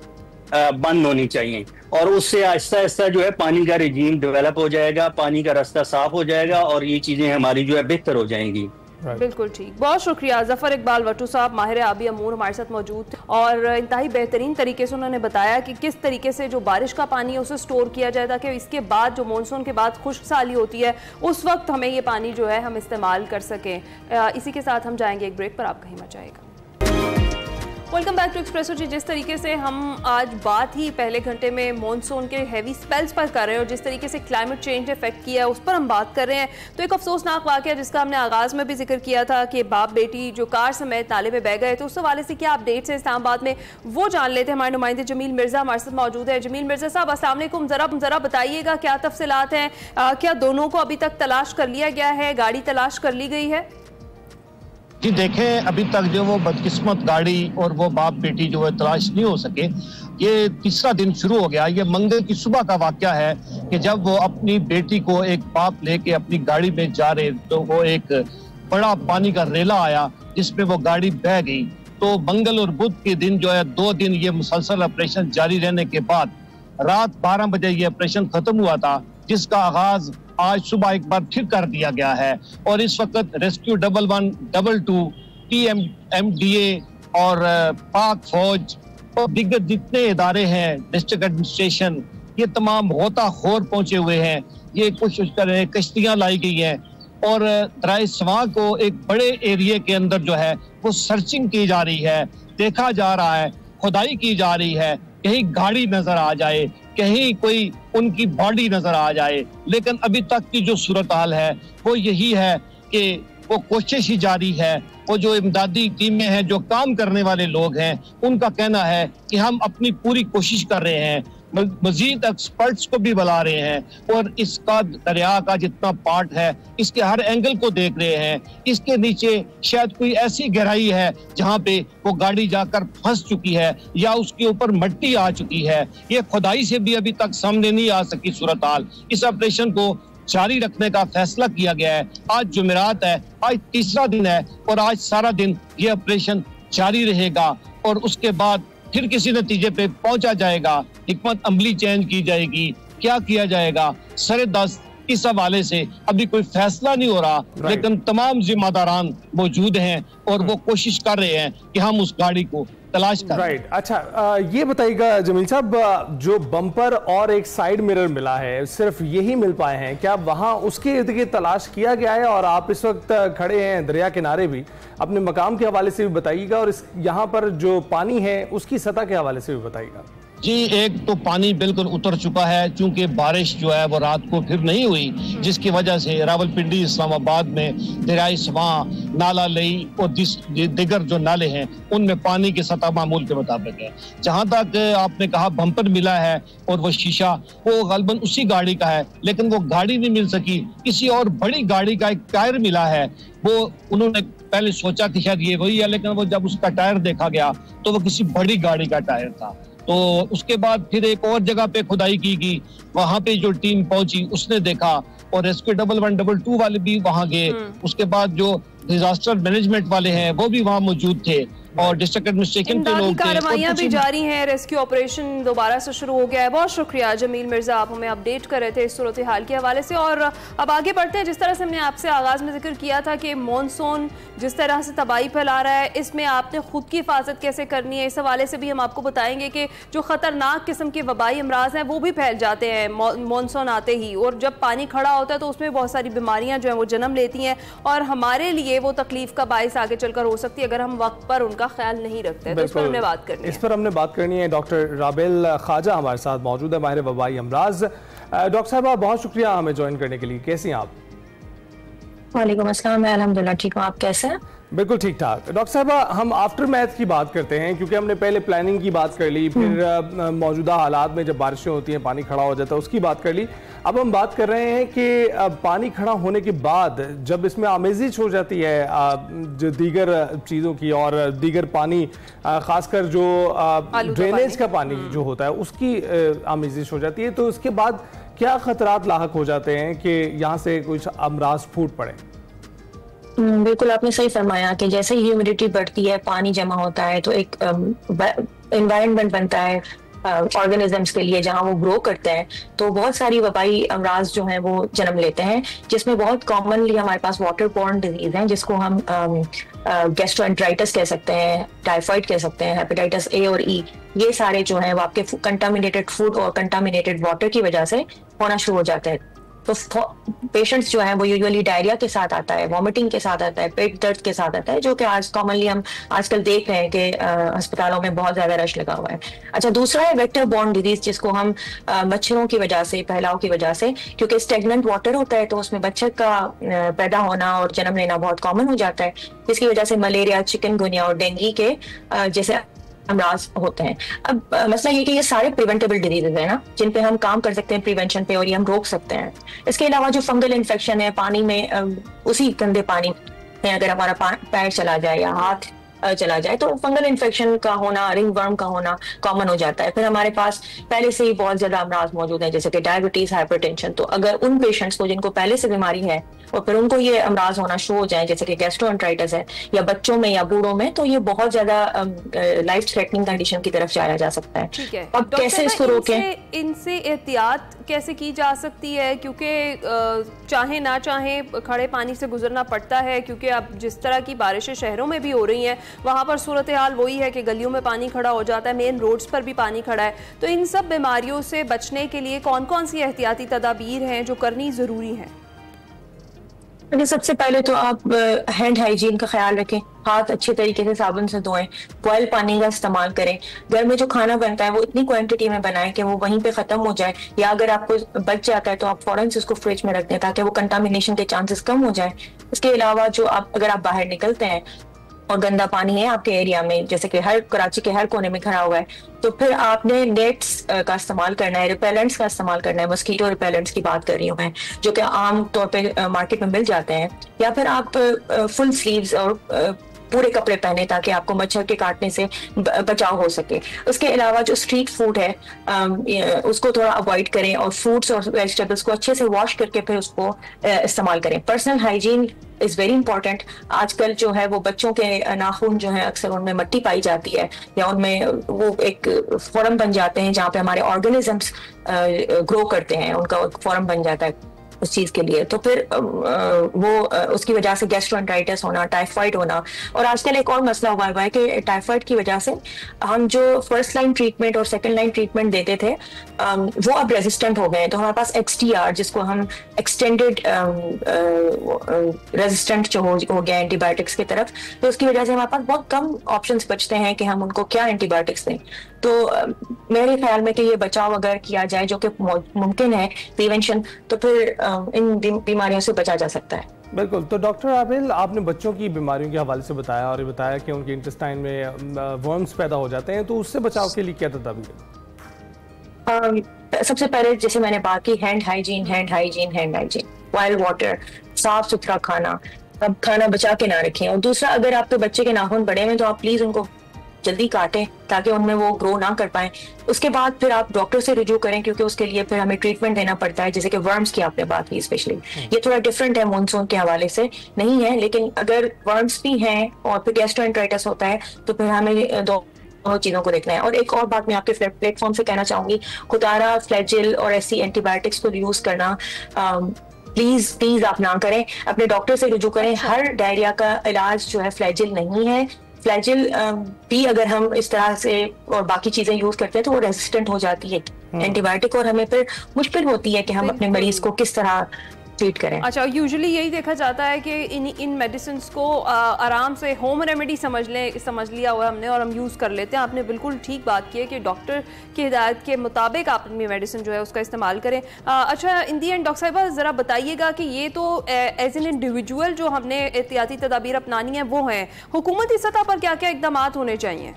बंद होनी चाहिए और उससे आहिस्ता आहिस्ता जो है पानी का रिजीम डेवलप हो जाएगा, पानी का रास्ता साफ हो जाएगा और ये चीजें हमारी जो है बेहतर हो जाएंगी। बिल्कुल ठीक, बहुत शुक्रिया ज़फ़र इकबाल वट्टू साहब, माहिर आबी अमूर हमारे साथ मौजूद थे और इंतहाई बेहतरीन तरीके से उन्होंने बताया कि किस तरीके से जो बारिश का पानी है उसे स्टोर किया जाए ताकि इसके बाद जो मानसून के बाद खुश्क साली होती है उस वक्त हमें ये पानी जो है हम इस्तेमाल कर सकें। इसी के साथ हम जाएंगे एक ब्रेक पर, आप कहीं मत जाएगा। वेलकम बैक टू एक्सप्रेसो जी। जिस तरीके से हम आज बात ही पहले घंटे में मॉनसून के हैवी स्पेल्स पर कर रहे हैं और जिस तरीके से क्लाइमेट चेंज इफेक्ट किया है उस पर हम बात कर रहे हैं, तो एक अफसोसनाक वाकया जिसका हमने आगाज़ में भी जिक्र किया था कि बाप बेटी जो कार समेत नाले में बह गए, तो उस हवाले से क्या अपडेट्स है इस्लामाबाद में वो जान लेते हैं। हमारे नुमाइंदे जमील मिर्ज़ा हमारे साथ मौजूद है। जमील मिर्ज़ा साहब, अस्सलाम वालेकुम। ज़रा बताइएगा क्या तफसीलात हैं, क्या दोनों को अभी तक तलाश कर लिया गया है, गाड़ी तलाश कर ली गई है? जी देखें, अभी तक जो वो बदकिस्मत गाड़ी और वो बाप बेटी जो है तलाश नहीं हो सके। ये तीसरा दिन शुरू हो गया। ये मंगल की सुबह का वाकया है कि जब वो अपनी बेटी को एक बाप लेके अपनी गाड़ी में जा रहे तो वो एक बड़ा पानी का रेला आया जिसमें वो गाड़ी बह गई। तो मंगल और बुध के दिन जो है 2 दिन ये मुसलसल ऑपरेशन जारी रहने के बाद रात 12 बजे ये ऑपरेशन खत्म हुआ था, जिसका आगाज आज सुबह एक बार फिर कर दिया गया है। और इस वक्त रेस्क्यू 1122 TMDA और पाक फौज और दिग्गज जितने इदारे हैं, डिस्ट्रिक्ट एडमिनिस्ट्रेशन, ये तमाम गोताखोर पहुंचे हुए हैं। ये कोशिश कर रहे हैं, कश्तियां लाई गई हैं और दरिया सवां को एक बड़े एरिया के अंदर जो है वो सर्चिंग की जा रही है, देखा जा रहा है, खुदाई की जा रही है, कहीं गाड़ी नजर आ जाए, कहीं कोई उनकी बॉडी नजर आ जाए। लेकिन अभी तक की जो सूरत हाल है वो यही है कि वो कोशिश ही जारी है। वो जो इमदादी टीमें हैं, जो काम करने वाले लोग हैं, उनका कहना है कि हम अपनी पूरी कोशिश कर रहे हैं, मजीद एक्सपर्ट्स को भी बुला रहे हैं और इसका दरिया का जितना पार्ट है इसके हर एंगल को देख रहे हैं। इसके नीचे शायद कोई ऐसी गहराई है जहां पे वो गाड़ी जाकर फंस चुकी है या उसके ऊपर मिट्टी आ चुकी है। ये खुदाई से भी अभी तक सामने नहीं आ सकी सूरत हाल। इस ऑपरेशन को जारी रखने का फैसला किया गया है। आज जुमेरात है, आज तीसरा दिन है और आज सारा दिन ये ऑपरेशन जारी रहेगा और उसके बाद फिर किसी नतीजे पे पहुंचा जाएगा। हिकमत अमली चेंज की जाएगी, क्या किया जाएगा सरे-दस्त, इस हवाले से अभी कोई फैसला नहीं हो रहा। लेकिन तमाम जिम्मेदारान मौजूद हैं और वो कोशिश कर रहे हैं कि हम उस गाड़ी को तलाश कर। राइट, अच्छा ये बताइएगा जमील साहब, जो बम्पर और एक साइड मिरर मिला है, सिर्फ यही मिल पाए हैं क्या? वहां उसके इर्द गिर्द तलाश किया गया है? और आप इस वक्त खड़े हैं दरिया किनारे भी, अपने मकाम के हवाले से भी बताइएगा, और यहाँ पर जो पानी है उसकी सतह के हवाले से भी बताइएगा। जी, एक तो पानी बिल्कुल उतर चुका है, चूंकि बारिश जो है वो रात को फिर नहीं हुई, जिसकी वजह से रावलपिंडी इस्लामाबाद में दरियाई सवां, नाला लई और दीगर जो नाले हैं उनमें पानी की सतह मामूल के मुताबिक है। जहां तक आपने कहा बम्पर मिला है और वो शीशा, वो गलबन उसी गाड़ी का है, लेकिन वो गाड़ी नहीं मिल सकी, किसी और बड़ी गाड़ी का एक टायर मिला है। वो उन्होंने पहले सोचा कि शायद ये वही है, लेकिन वो जब उसका टायर देखा गया तो वो किसी बड़ी गाड़ी का टायर था। तो उसके बाद फिर एक और जगह पे खुदाई की गई, वहां पे जो टीम पहुंची उसने देखा, और रेस्क्यू 112 वाले भी वहां गए। उसके बाद जो डिजास्टर मैनेजमेंट वाले हैं वो भी वहां मौजूद थे, और डिस्ट्रिक्ट एडमिनिस्ट्रेशन के लोग थे। कार्रवाइयां भी जारी हैं, रेस्क्यू ऑपरेशन दोबारा से शुरू हो गया है। बहुत शुक्रिया जमील मिर्जा, आप हमें अपडेट कर रहे थे इस सूरत हाल के हवाले से। और अब आगे बढ़ते हैं। जिस तरह से हमने आपसे आगाज में जिक्र किया था कि मॉनसून जिस तरह से तबाही फैला रहा है, इसमें आपने खुद की हिफाजत कैसे करनी है, इस हवाले से भी हम आपको बताएंगे कि जो खतरनाक किस्म के वबाई अमराज हैं वो भी फैल जाते हैं मॉनसून आते ही, और जब पानी खड़ा होता है तो उसमें बहुत सारी बीमारियां जो है वो जन्म लेती हैं, और हमारे लिए वो तकलीफ का बायस आगे चलकर हो सकती है अगर हम वक्त पर उनका ख्याल नहीं रखते हैं। तो इस पर हमने बात करनी है। इस पर हमने बात करनी है। डॉक्टर राबेल ख्वाजा हमारे साथ मौजूद है, माहिर वबाई अमराज। डॉक्टर साहब बहुत शुक्रिया हमें ज्वाइन करने के लिए। कैसी हैं आप? वालेकुम अस्सलाम, मैं अल्हम्दुलिल्लाह ठीक हूँ, आप कैसे हैं? बिल्कुल ठीक ठाक। डॉक्टर साहब हम आफ्टर मैथ की बात करते हैं, क्योंकि हमने पहले प्लानिंग की बात कर ली, फिर मौजूदा हालात में जब बारिशें होती हैं पानी खड़ा हो जाता है उसकी बात कर ली। अब हम बात कर रहे हैं कि पानी खड़ा होने के बाद जब इसमें आमेजिश हो जाती है जो दीगर चीज़ों की, और दीगर पानी खासकर जो ड्रेनेज का पानी जो होता है उसकी आमेजिश हो जाती है, तो उसके बाद क्या खतरात लाहक हो जाते हैं कि यहाँ से कुछ अमराज फूट पड़े? बिल्कुल आपने सही फरमाया कि जैसे ही ह्यूमिडिटी बढ़ती है, पानी जमा होता है, तो एक एनवायरनमेंट बनता है ऑर्गेनिजम्स के लिए जहाँ वो ग्रो करते हैं। तो बहुत सारी वबाई अमराज जो हैं वो जन्म लेते हैं, जिसमें बहुत कॉमनली हमारे पास वाटर बॉर्न डिजीज हैं, जिसको हम गैस्ट्रोएंटेराइटिस कह सकते हैं, टाइफाइड कह सकते हैं, हेपेटाइटिस ए और ई। ये सारे जो हैं वो आपके कंटामिनेटेड फूड और कंटामिनेटेड वाटर की वजह से होना शुरू हो जाते हैं। तो पेशेंट्स जो है वो यूजुअली डायरिया के साथ आता है, वॉमिटिंग के साथ आता है, पेट दर्द के साथ आता है, जो कि आज कॉमनली हम आजकल देख रहे हैं कि अस्पतालों में बहुत ज्यादा रश लगा हुआ है। अच्छा, दूसरा है वेक्टर बॉर्न डिजीज, जिसको हम मच्छरों की वजह से, फैलाव की वजह से, क्योंकि स्टेगनेंट वाटर होता है तो उसमें मच्छर का पैदा होना और जन्म लेना बहुत कॉमन हो जाता है, जिसकी वजह से मलेरिया, चिकनगुनिया और डेंगू के जैसे अमराज होते हैं। अब मसला ये कि ये सारे प्रिवेंटेबल डिजीजेज है ना, जिन पे हम काम कर सकते हैं प्रिवेंशन पे, और ये हम रोक सकते हैं। इसके अलावा जो फंगल इन्फेक्शन है पानी में, उसी गंदे पानी में अगर हमारा पैर चला जाए या हाथ चला जाए तो फंगल इन्फेक्शन का होना, रिंग वर्म का होना कॉमन हो जाता है। फिर हमारे पास पहले से ही बहुत ज्यादा अमराज मौजूद हैं, जैसे कि डायबिटीज, हाइपरटेंशन। तो अगर उन पेशेंट्स को जिनको पहले से बीमारी है और फिर उनको ये अमराज होना शुरू हो जाए, जैसे कि गैस्ट्रोएंटेराइटिस है, या बच्चों में या बूढ़ों में, तो ये बहुत ज्यादा लाइफ थ्रेटनिंग कंडीशन की तरफ जाया जा सकता है। ठीक है, अब कैसे इसको रोकें? इनसे एहतियात कैसे की जा सकती है, क्योंकि चाहे ना चाहे खड़े पानी से गुजरना पड़ता है, क्योंकि अब जिस तरह की बारिशें शहरों में भी हो रही हैं वहाँ पर सूरत हाल वही है कि गलियों में पानी खड़ा हो जाता है, मेन रोड्स पर भी पानी खड़ा है। तो इन सब बीमारियों से बचने के लिए कौन कौन सी एहतियाती तदाबीर हैं जो करनी जरूरी है? सबसे पहले तो आप हैंड हाइजीन का ख्याल रखें, हाथ अच्छे तरीके से साबुन से धोएं, बॉयल पानी का इस्तेमाल करें, घर में जो खाना बनता है वो इतनी क्वांटिटी में बनाएं कि वो वहीं पे खत्म हो जाए, या अगर आपको बच जाता है तो आप फौरन से उसको फ्रिज में रख दें ताकि वो कंटामिनेशन के चांसेस कम हो जाए। इसके अलावा जो अगर आप बाहर निकलते हैं और गंदा पानी है आपके एरिया में, जैसे कि हर कराची के हर कोने में खड़ा हुआ है, तो फिर आपने नेट्स का इस्तेमाल करना है, रिपेलेंट्स का इस्तेमाल करना है। मस्कीटो रिपेलेंट्स की बात कर रही हूँ मैं, जो कि आम तौर पे मार्केट में मिल जाते हैं, या फिर आप फुल स्लीव्स और पूरे कपड़े पहने ताकि आपको मच्छर के काटने से बचाव हो सके। उसके अलावा जो स्ट्रीट फूड है उसको थोड़ा अवॉइड करें, और फ्रूट्स और वेजिटेबल्स को अच्छे से वॉश करके फिर उसको इस्तेमाल करें। Personal hygiene is very important. आजकल जो है वो बच्चों के नाखून जो है अक्सर उनमें मिट्टी पाई जाती है, या उनमें वो एक फॉर्म बन जाते हैं जहाँ पे हमारे ऑर्गेनिजम्स ग्रो करते हैं, उनका फॉर्म बन जाता है। उस चीज के लिए, तो फिर वो उसकी वजह से गैस्ट्रोएंटेराइटिस होना, टाइफाइड होना। और आजकल एक और मसला हुआ है कि टाइफाइड की वजह से हम जो फर्स्ट लाइन ट्रीटमेंट और सेकंड लाइन ट्रीटमेंट देते थे वो अब रेजिस्टेंट हो गए हैं। तो हमारे पास XTR, जिसको हम एक्सटेंडेड रेजिस्टेंट जो हो गया एंटीबायोटिक्स की तरफ, तो उसकी वजह से हमारे पास बहुत कम ऑप्शंस बचते हैं कि हम उनको क्या एंटीबायोटिक्स दें। तो मेरे ख्याल में कि ये बचाव अगर किया जाए, जो कि मुमकिन है, प्रिवेंशन, तो फिर इन बीमारियों से बचा जा सकता है। बिल्कुल। तो डॉक्टर आबिल, आपने बच्चों की बीमारियों के हवाले से बताया और ये बताया कि उनके इंटेस्टाइन में वर्म्स पैदा हो जाते हैं, तो उससे बचाव के लिए क्या तदाबीर है? सबसे पहले जैसे मैंने बात की, हैंड हाइजीन, बॉइल्ड वाटर, साफ सुथरा खाना, अब खाना बचा के ना रखें। और दूसरा, अगर आपके बच्चे के नाखून बड़े हैं तो आप प्लीज उनको जल्दी काटें ताकि उनमें वो ग्रो ना कर पाए। उसके बाद फिर आप डॉक्टर से रुजू करें, क्योंकि उसके लिए फिर हमें ट्रीटमेंट देना पड़ता है। जैसे कि वर्म्स की आपने बात की, स्पेशली ये थोड़ा डिफरेंट है, मानसून के हवाले से नहीं है, लेकिन अगर वर्म्स भी हैं और फिर गैस्ट्रोएंटेराइटिस होता है तो फिर हमें दोनों चीजों को देखना है। और एक और बात मैं आपके प्लेटफॉर्म से कहना चाहूंगी, खुदारा, फ्लैजिल और ऐसी एंटीबायोटिक्स को यूज करना प्लीज आप ना करें, अपने डॉक्टर से रुजू करें। हर डायरिया का इलाज जो है फ्लैजिल नहीं है। फ्लैजिल भी अगर हम इस तरह से और बाकी चीजें यूज करते हैं तो वो रेजिस्टेंट हो जाती है एंटीबायोटिक, और हमें फिर मुश्किल होती है कि हम अपने मरीज को किस तरह ट्रीट करें। अच्छा, यूजुअली यही देखा जाता है कि इन मेडिसिन को आराम से होम रेमेडी समझ लिया हुआ हमने और हम यूज़ कर लेते हैं। आपने बिल्कुल ठीक बात की है कि डॉक्टर की हिदायत के मुताबिक आप अपनी मेडिसिन जो है उसका इस्तेमाल करें। अच्छा, इन दी एंड डॉक्टर साहिबा ज़रा बताइएगा कि ये तो एज एन इंडिविजुअल जो हमने एहतियाती तदाबीर अपनानी है वो हैं, हुकूमती सतह पर क्या क्या इकदाम होने चाहिए?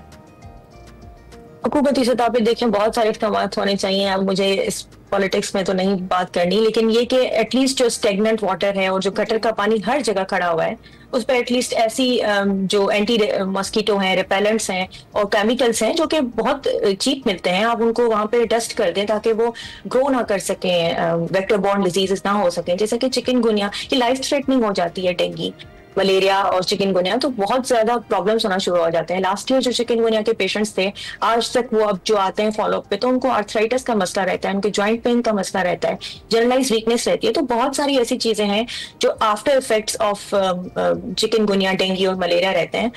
हुकूमती सतह पे देखें बहुत सारे इक़दाम होने चाहिए। अब मुझे इस पॉलिटिक्स में तो नहीं बात करनी, लेकिन ये कि एटलीस्ट जो स्टेगनेंट वाटर है और जो गटर का पानी हर जगह खड़ा हुआ है उस पर एटलीस्ट ऐसी जो एंटी मस्कीटो हैं, रिपेलेंट्स हैं और केमिकल्स हैं जो कि बहुत चीप मिलते हैं, आप उनको वहां पे डस्ट कर दें ताकि वो ग्रो ना कर सकें, वेक्टर बॉर्न डिजीजेस ना हो सकें, जैसे कि चिकनगुनिया। ये लाइफ थ्रेटनिंग हो जाती है, डेंगू, मलेरिया और चिकनगुनिया, तो बहुत ज्यादा प्रॉब्लम्स होना शुरू हो जाते हैं। लास्ट ईयर जो चिकनगुनिया के पेशेंट्स थे, आज तक वो अब जो आते हैं फॉलोअप पे, तो उनको आर्थराइटिस का मसला रहता है, उनके जॉइंट पेन का मसला रहता है, जनरलाइज वीकनेस रहती है। तो बहुत सारी ऐसी चीजें हैं जो after effects of chikungunya, dengue और मलेरिया रहते हैं।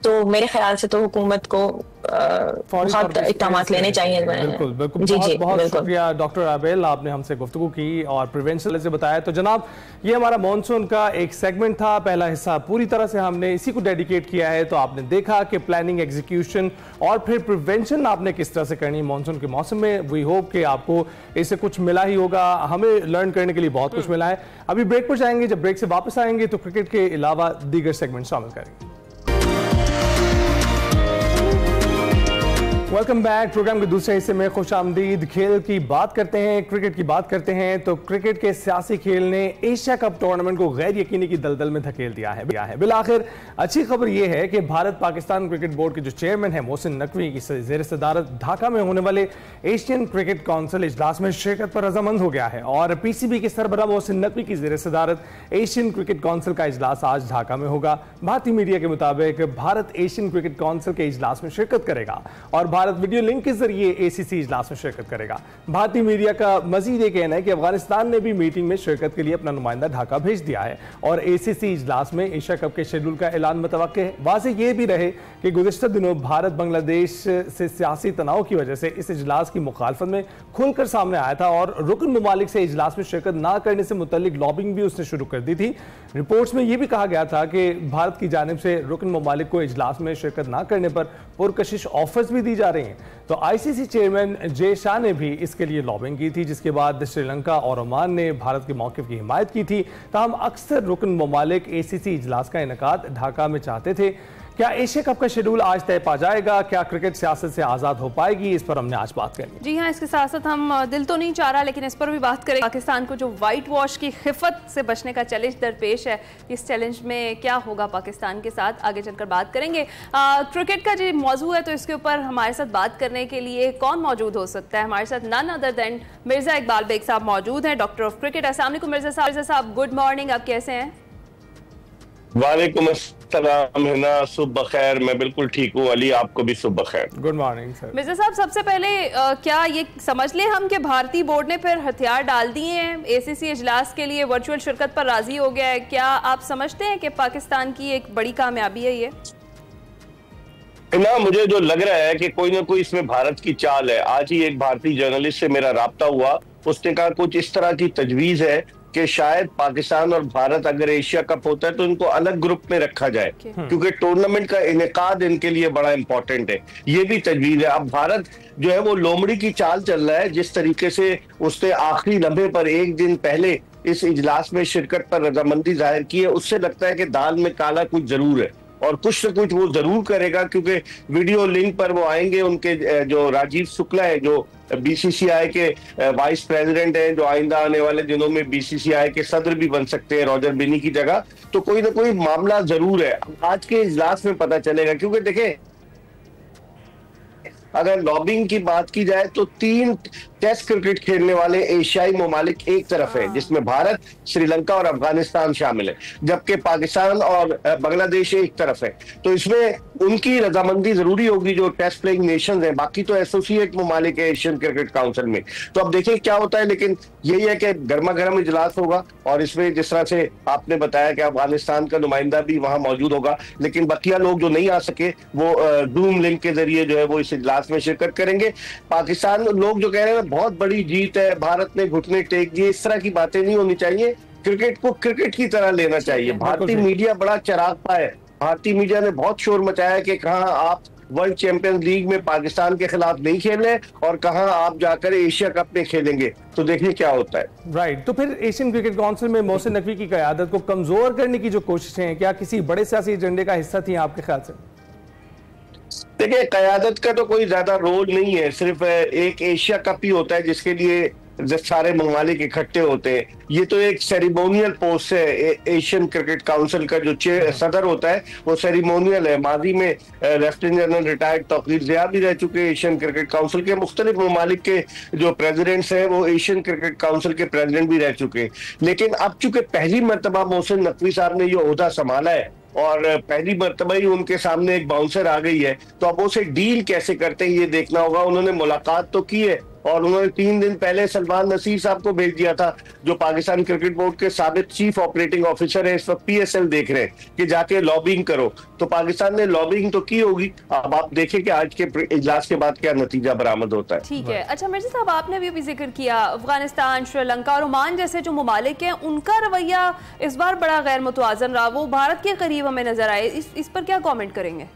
तो मेरे ख्याल से तो हुकूमत को बहुत इक़दाम लेने चाहिए। बिल्कुल बिल्कुल, बहुत शुक्रिया डॉक्टर आबिल, आपने हमसे गुफ्तगू की और प्रिवेंशन से बताया। तो जनाब, ये हमारा मॉनसून का एक सेगमेंट था, पहला हिस्सा पूरी तरह से हमने इसी को डेडिकेट किया है। तो आपने देखा कि प्लानिंग, एग्जीक्यूशन और फिर प्रिवेंशन आपने किस तरह से करनी है मॉनसून के मौसम में। वी होप कि आपको इससे कुछ मिला ही होगा, हमें लर्न करने के लिए बहुत कुछ मिला है। अभी ब्रेक पर जाएंगे, जब ब्रेक से वापस आएंगे तो क्रिकेट के अलावा दीगर सेगमेंट शामिल करेंगे। Welcome back. प्रोग्राम के दूसरे हिस्से में खुश आमदीद। खेल की बात करते हैं, क्रिकेट की बात करते हैं। तो क्रिकेट के सियासी खेल ने एशिया कप टूर्नामेंट को गैर यकीनी की दलदल में धकेल दिया है। बिलाखिर अच्छी खबर यह है कि भारत पाकिस्तान क्रिकेट बोर्ड के जो चेयरमैन है मोहसिन नकवी की ज़ेर सदारत ढाका में होने वाले एशियन क्रिकेट काउंसिल इजलास में शिरकत पर रजामंद हो गया है। और PCB के सरबराह मोहसिन नकवी की ज़ेर सदारत एशियन क्रिकेट काउंसिल का इजलास आज ढाका में होगा। भारतीय मीडिया के मुताबिक भारत एशियन क्रिकेट काउंसिल के इजलास में शिरकत करेगा और भारत वीडियो लिंक के जरिए ACC इजलास में शिरकत करेगा। भारतीय मीडिया का मजीद ये कहना है कि अफगानिस्तान ने भी मीटिंग में शिरकत के लिए अपना नुमाइंदा ढाका भेज दिया है और ACC इजलास में एशिया कप के शेड्यूल का ऐलान मुतवक्के है। वाज़ेह ये भी रहे कि गुज़िश्ता दिनों भारत बांग्लादेश से सियासी तनाव की वजह से इस इजलास की मुखालफत में खुलकर सामने आया था और रुकन ममालिक से इजलास में शिरकत ना करने से मुतल्लिक लॉबिंग भी उसने शुरू कर दी थी। रिपोर्ट्स में यह भी कहा गया था कि भारत की जानिब से रुकन ममालिक को इजलास में शिरकत ना करने पर पुरकशिश ऑफर्स भी दी जा रही हैं। तो ICC चेयरमैन जे शाह ने भी इसके लिए लॉबिंग की थी, जिसके बाद श्रीलंका और ओमान ने भारत के मौक़िफ़ की हिमायत की थी। ताहम अक्सर रुकन ममालिक ACC इजलास का इनेकाद ढाका में चाहते थे। क्या एशिया कप का शेड्यूल आज तय पा जाएगा? क्या क्रिकेट सियासत से आज़ाद हो पाएगी? इस पर हमने आज बात करनी। जी हाँ, इसके साथ साथ हम दिल तो नहीं चाह रहा लेकिन इस पर भी बात करें। पाकिस्तान को जो वाइट वॉश की खिफत से बचने का चैलेंज दरपेश है, इस चैलेंज में क्या होगा पाकिस्तान के साथ, आगे चलकर बात करेंगे। क्रिकेट का जो मौजू है तो इसके ऊपर हमारे साथ बात करने के लिए कौन मौजूद हो सकता है? हमारे साथ none other than Mirza Iqbal Baig साहब मौजूद हैं, डॉक्टर ऑफ क्रिकेट। अस्सलाम वालेकुम मिर्जा साहब। गुड मॉर्निंग, आप कैसे हैं? वालेकुम अस्सलाम हिना, सुबह खैर। मैं बिल्कुल ठीक हूँ अली, आपको भी सुबह खैर। Good morning sir. मिर्जा साहब, सबसे पहले क्या ये समझ लें हम कि भारतीय बोर्ड ने फिर हथियार डाल दिए हैं, एसीसी इजलास के लिए वर्चुअल शिरकत पर राजी हो गया है? क्या आप समझते हैं कि पाकिस्तान की एक बड़ी कामयाबी है ये? ना, मुझे जो लग रहा है कि कोई ना कोई इसमें भारत की चाल है। आज ही एक भारतीय जर्नलिस्ट से मेरा राब्ता हुआ, उसने कहा कुछ इस तरह की तजवीज है कि शायद पाकिस्तान और भारत अगर एशिया कप होता है तो इनको अलग ग्रुप में रखा जाए, क्योंकि टूर्नामेंट का इनेकाद इनके लिए बड़ा इंपॉर्टेंट है। ये भी तजवीज है। अब भारत जो है वो लोमड़ी की चाल चल रहा है, जिस तरीके से उसने आखिरी लम्हे पर एक दिन पहले इस इजलास में शिरकत पर रजामंदी जाहिर की है, उससे लगता है कि दाल में काला कुछ जरूर है और कुछ न कुछ वो जरूर करेगा, क्योंकि वीडियो लिंक पर वो आएंगे। उनके जो राजीव शुक्ला है, जो बीसीसीआई के वाइस प्रेसिडेंट हैं, जो आइंदा आने वाले दिनों में बीसीसीआई के सदर भी बन सकते हैं रॉजर बिनी की जगह, तो कोई ना कोई मामला जरूर है। आज के इजलास में पता चलेगा, क्योंकि देखें अगर लॉबिंग की बात की जाए तो 3 टेस्ट क्रिकेट खेलने वाले एशियाई ममालिक एक तरफ है, जिसमें भारत, श्रीलंका और अफगानिस्तान शामिल है, जबकि पाकिस्तान और बांग्लादेश एक तरफ है। तो इसमें उनकी रजामंदी जरूरी होगी, जो टेस्ट प्लेइंग नेशंस हैं। बाकी तो एसोसिएट ममालिक है एशियन क्रिकेट काउंसिल में। तो अब देखिए क्या होता है, लेकिन यही है कि गर्मा गर्म इजलास होगा और इसमें जिस तरह से आपने बताया कि अफगानिस्तान का नुमाइंदा भी वहां मौजूद होगा, लेकिन बकिया लोग जो नहीं आ सके वो जूम लिंक के जरिए जो है वो इस इजलास में शिरकत करेंगे। पाकिस्तान लोग जो कह रहे हैं बहुत बड़ी जीत है, भारत ने घुटने टेक दिए, इस तरह की बातें नहीं होनी चाहिए। क्रिकेट को क्रिकेट की तरह लेना चाहिए। भारतीय मीडिया बड़ा चरागपा है। भारतीय मीडिया ने बहुत शोर मचाया कि कहां आप वर्ल्ड चैंपियंस लीग में पाकिस्तान के खिलाफ नहीं खेले और कहां आप जाकर एशिया कप में खेलेंगे। तो देखिए क्या होता है। राइट। तो फिर एशियन क्रिकेट काउंसिल में मोहसिन नकवी की क़यादत को कमजोर करने की जो कोशिशें हैं, क्या किसी बड़े सियासी एजेंडे का हिस्सा थी आपके ख्याल से? देखिए, क़यादत का तो कोई ज्यादा रोल नहीं है, सिर्फ एक एशिया कप ही होता है जिसके लिए जब सारे ममालिक इकट्ठे होते हैं। ये तो एक सेरिमोनियल पोस्ट है। एशियन क्रिकेट काउंसिल का जो सदर होता है वो सेरिमोनियल है। माजी में lieutenant general retired Tauqir Zia भी रह चुके हैं एशियन क्रिकेट काउंसिल के। मुख्तलिफ ममालिक के जो प्रेसिडेंट्स हैं वो एशियन क्रिकेट काउंसिल के प्रेसिडेंट भी रह चुके हैं। लेकिन अब चूंकि पहली मरतबा मोहसिन नकवी साहब ने ये ओहदा संभाला है और पहली मरतबा ही उनके सामने एक बाउंसर आ गई है, तो अब उसे डील कैसे करते हैं ये देखना होगा। उन्होंने मुलाकात तो की है और उन्होंने 3 दिन पहले सलमान नसीर साहब को भेज दिया था, जो पाकिस्तान क्रिकेट बोर्ड के साबिक चीफ ऑपरेटिंग ऑफिसर है, इस वक्त पीएसएल देख रहे हैं, कि जाके लॉबिंग करो। तो पाकिस्तान ने लॉबिंग तो की होगी। अब आप देखें कि आज के इजलास के बाद क्या नतीजा बरामद होता है। ठीक है। अच्छा मिर्जा साहब, आपने भी जिक्र किया अफगानिस्तान, श्रीलंका और ओमान जैसे जो ममालिक हैं, उनका रवैया इस बार बड़ा गैर मुतवाजन रहा, वो भारत के करीब हमें नजर आए। इस पर क्या कॉमेंट करेंगे?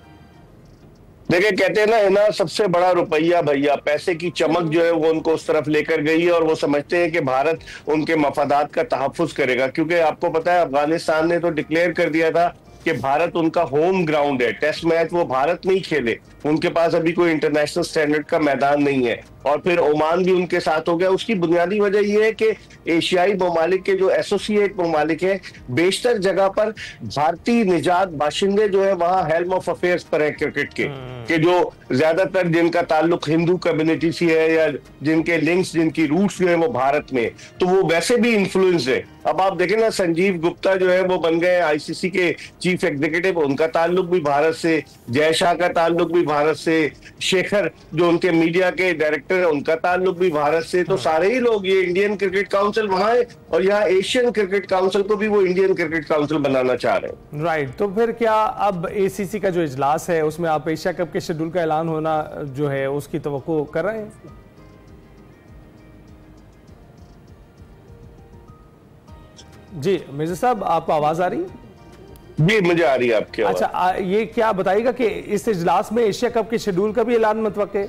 देखिए, कहते हैं ना सबसे बड़ा रुपया भैया, पैसे की चमक जो है वो उनको उस तरफ लेकर गई है और वो समझते हैं कि भारत उनके मफादात का तहफ्फुज करेगा। क्योंकि आपको पता है अफगानिस्तान ने तो डिक्लेयर कर दिया था कि भारत उनका होम ग्राउंड है। टेस्ट मैच वो भारत नहीं खेले, उनके पास अभी कोई इंटरनेशनल स्टैंडर्ड का मैदान नहीं है। और फिर ओमान भी उनके साथ हो गया। उसकी बुनियादी वजह यह है कि एशियाई ममालिक के जो एसोसिएट ममालिक है, बेशतर जगह पर भारतीय निजात बाशिंदे जो है वहां हेल्म ऑफ अफेयर्स पर है क्रिकेट के जो ज्यादातर जिनका ताल्लुक हिंदू कम्युनिटी से है या जिनके लिंक्स, जिनकी रूट्स जो है वो भारत में, तो वो वैसे भी इन्फ्लुएंस है। अब आप देखें ना, संजीव गुप्ता जो है वो बन गए आईसीसी के चीफ एग्जीक्यूटिव, उनका ताल्लुक भी भारत से, जय शाह का ताल्लुक भी भारत से, शेखर जो उनके मीडिया के डायरेक्टर है उनका ताल्लुक भी भारत से। तो सारे ही लोग, ये इंडियन क्रिकेट काउंसिल वहां है और यहाँ एशियन क्रिकेट काउंसिल को भी वो इंडियन क्रिकेट काउंसिल बनाना चाह रहे हैं। राइट। तो फिर क्या अब एसीसी का जो इजलास है उसमें आप एशिया कप के शेड्यूल का ऐलान होना जो है उसकी तवक्को कर रहे हैं? जी मिर्जा साहब, आपको आवाज आ रही है? जी मुझे आ रही है आपकी आवाज। अच्छा, ये क्या बताइएगा कि इस इजलास में एशिया कप के शेड्यूल का भी ऐलान मुतवक्के?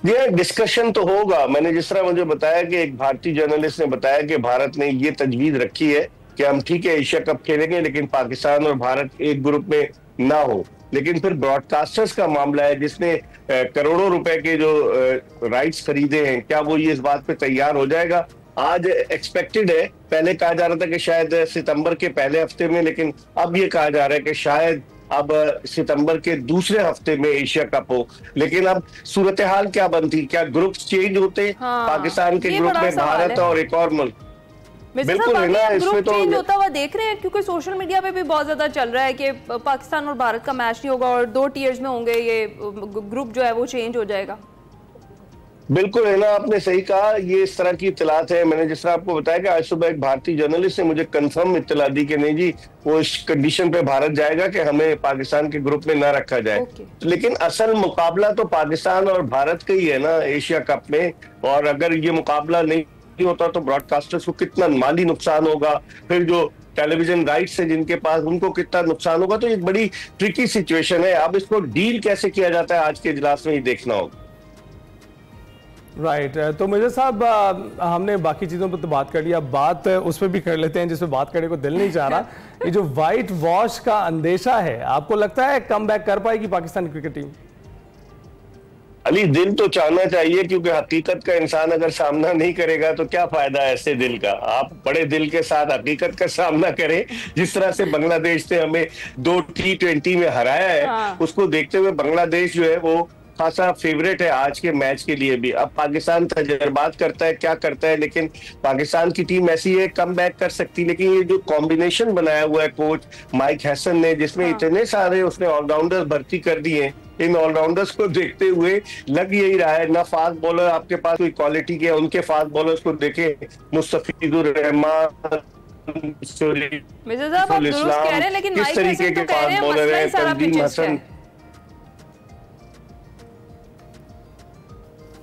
ये डिस्कशन तो होगा। मैंने जिस तरह मुझे बताया कि एक भारतीय जर्नलिस्ट ने बताया कि भारत ने ये तजवीज रखी है कि हम ठीक है एशिया कप खेलेंगे लेकिन पाकिस्तान और भारत एक ग्रुप में ना हो। लेकिन फिर ब्रॉडकास्टर्स का मामला है जिसने करोड़ों रुपए के जो राइट्स खरीदे हैं, क्या वो ये इस बात पे तैयार हो जाएगा? आज एक्सपेक्टेड है, पहले कहा जा रहा था कि शायद सितंबर के पहले हफ्ते में, लेकिन अब ये कहा जा रहा है कि शायद अब सितंबर के दूसरे हफ्ते में एशिया कप हो। लेकिन अब सूरत हाल क्या बनती, क्या ग्रुप चेंज होते? पाकिस्तान के ग्रुप में भारत और एक और मुल्क, बिल्कुल है ना, इसमें तो चेंज होता हुआ देख रहे हैं, क्योंकि सोशल मीडिया पे भी बहुत ज्यादा चल रहा है कि पाकिस्तान और भारत का मैच नहीं होगा और 2 टीयर्स में होंगे, ये ग्रुप जो है वो चेंज हो जाएगा। बिल्कुल है ना, आपने सही कहा, ये इस तरह की इत्तलात है। मैंने जिस तरह आपको बताया कि आज सुबह एक भारतीय जर्नलिस्ट ने मुझे कंफर्म इत्तला दी कि नहीं जी, वो इस कंडीशन पे भारत जाएगा कि हमें पाकिस्तान के ग्रुप में ना रखा जाए। लेकिन असल मुकाबला तो पाकिस्तान और भारत का ही है ना एशिया कप में, और अगर ये मुकाबला नहीं होता तो ब्रॉडकास्टर्स को कितना माली नुकसान होगा, फिर जो टेलीविजन राइट्स है जिनके पास उनको कितना नुकसान होगा। तो एक बड़ी ट्रिकी सिचुएशन है। अब इसको डील कैसे किया जाता है आज के इजलास में ही देखना होगा। राइट तो मिर्जा साहब, हमने बाकी चीज़ों पर तो बात कर लिया, बात उस पर भी कर लेते हैं जिस पर बात करने को दिल नहीं चाह रहा। ये जो व्हाइट वॉश का अंदेशा है, आपको लगता है कम बैक कर पाएगी पाकिस्तान क्रिकेट टीम? अली, दिल तो चाहना चाहिए, क्योंकि हकीकत का इंसान अगर सामना नहीं करेगा तो क्या फायदा है ऐसे दिल का। आप बड़े दिल के साथ हकीकत का सामना करें। जिस तरह से बांग्लादेश ने हमें 2 T20 में हराया है, उसको देखते हुए बांग्लादेश जो है वो खासा फेवरेट है आज के मैच के लिए भी। अब पाकिस्तान तजर्बात करता है, क्या करता है, लेकिन पाकिस्तान की टीम ऐसी है, कम बैक कर सकती। लेकिन ये जो कॉम्बिनेशन बनाया हुआ है कोच माइक हैसन ने, जिसमें इतने सारे उसने ऑलराउंडर्स भर्ती कर दिए, इन ऑलराउंडर्स को देखते हुए लग यही रहा है, ना फास्ट बॉलर आपके पास कोई क्वालिटी के, उनके फास्ट बॉलर्स को देखे, मुस्तफिजुर रहमान, किस तरीके के फास्ट बॉलर है, तंजीम हसन।